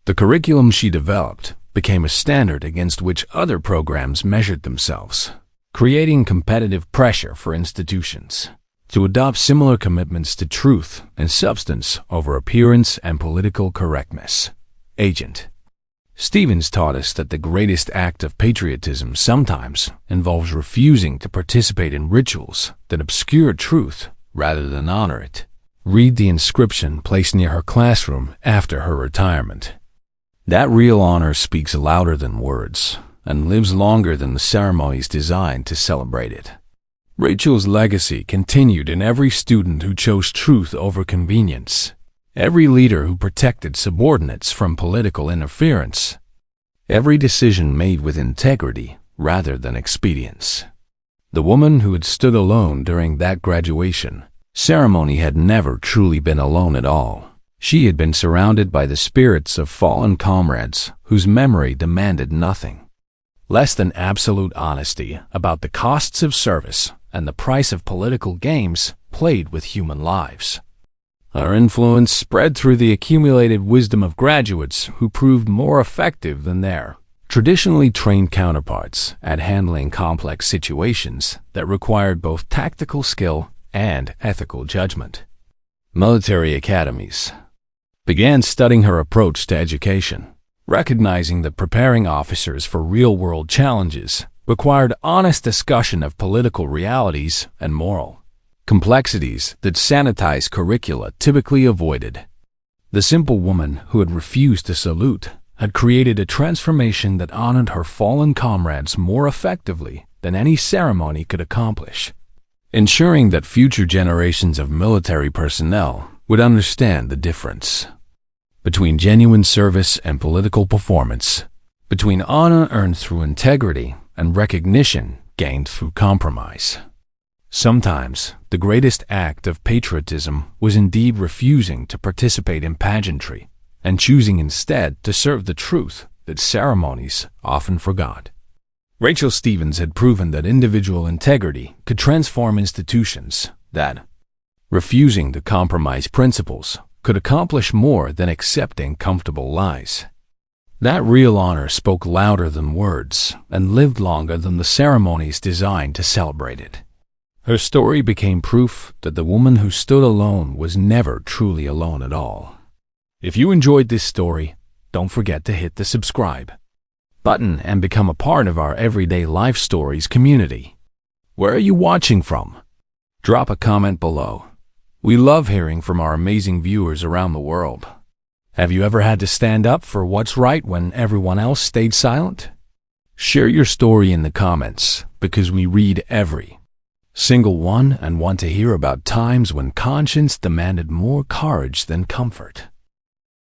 The curriculum she developed became a standard against which other programs measured themselves, creating competitive pressure for institutions to adopt similar commitments to truth and substance over appearance and political correctness. Agent Stevens taught us that the greatest act of patriotism sometimes involves refusing to participate in rituals that obscure truth rather than honor it. Read the inscription placed near her classroom after her retirement. That real honor speaks louder than words and lives longer than the ceremonies designed to celebrate it. Rachel's legacy continued in every student who chose truth over convenience, every leader who protected subordinates from political interference, every decision made with integrity rather than expedience. The woman who had stood alone during that graduation ceremony had never truly been alone at all. She had been surrounded by the spirits of fallen comrades whose memory demanded nothing less than absolute honesty about the costs of service and the price of political games played with human lives. Her influence spread through the accumulated wisdom of graduates who proved more effective than their traditionally trained counterparts at handling complex situations that required both tactical skill and ethical judgment. Military academies began studying her approach to education, recognizing that preparing officers for real-world challenges required honest discussion of political realities and moral complexities that sanitized curricula typically avoided. The simple woman who had refused to salute had created a transformation that honored her fallen comrades more effectively than any ceremony could accomplish, ensuring that future generations of military personnel would understand the difference between genuine service and political performance, between honor earned through integrity and recognition gained through compromise. Sometimes, the greatest act of patriotism was indeed refusing to participate in pageantry and choosing instead to serve the truth that ceremonies often forgot. Rachel Stevens had proven that individual integrity could transform institutions, that refusing to compromise principles could accomplish more than accepting comfortable lies. That real honor spoke louder than words and lived longer than the ceremonies designed to celebrate it. Her story became proof that the woman who stood alone was never truly alone at all. If you enjoyed this story, don't forget to hit the subscribe button and become a part of our Everyday Life Stories community. Where are you watching from? Drop a comment below. We love hearing from our amazing viewers around the world. Have you ever had to stand up for what's right when everyone else stayed silent? Share your story in the comments because we read every single one and want to hear about times when conscience demanded more courage than comfort.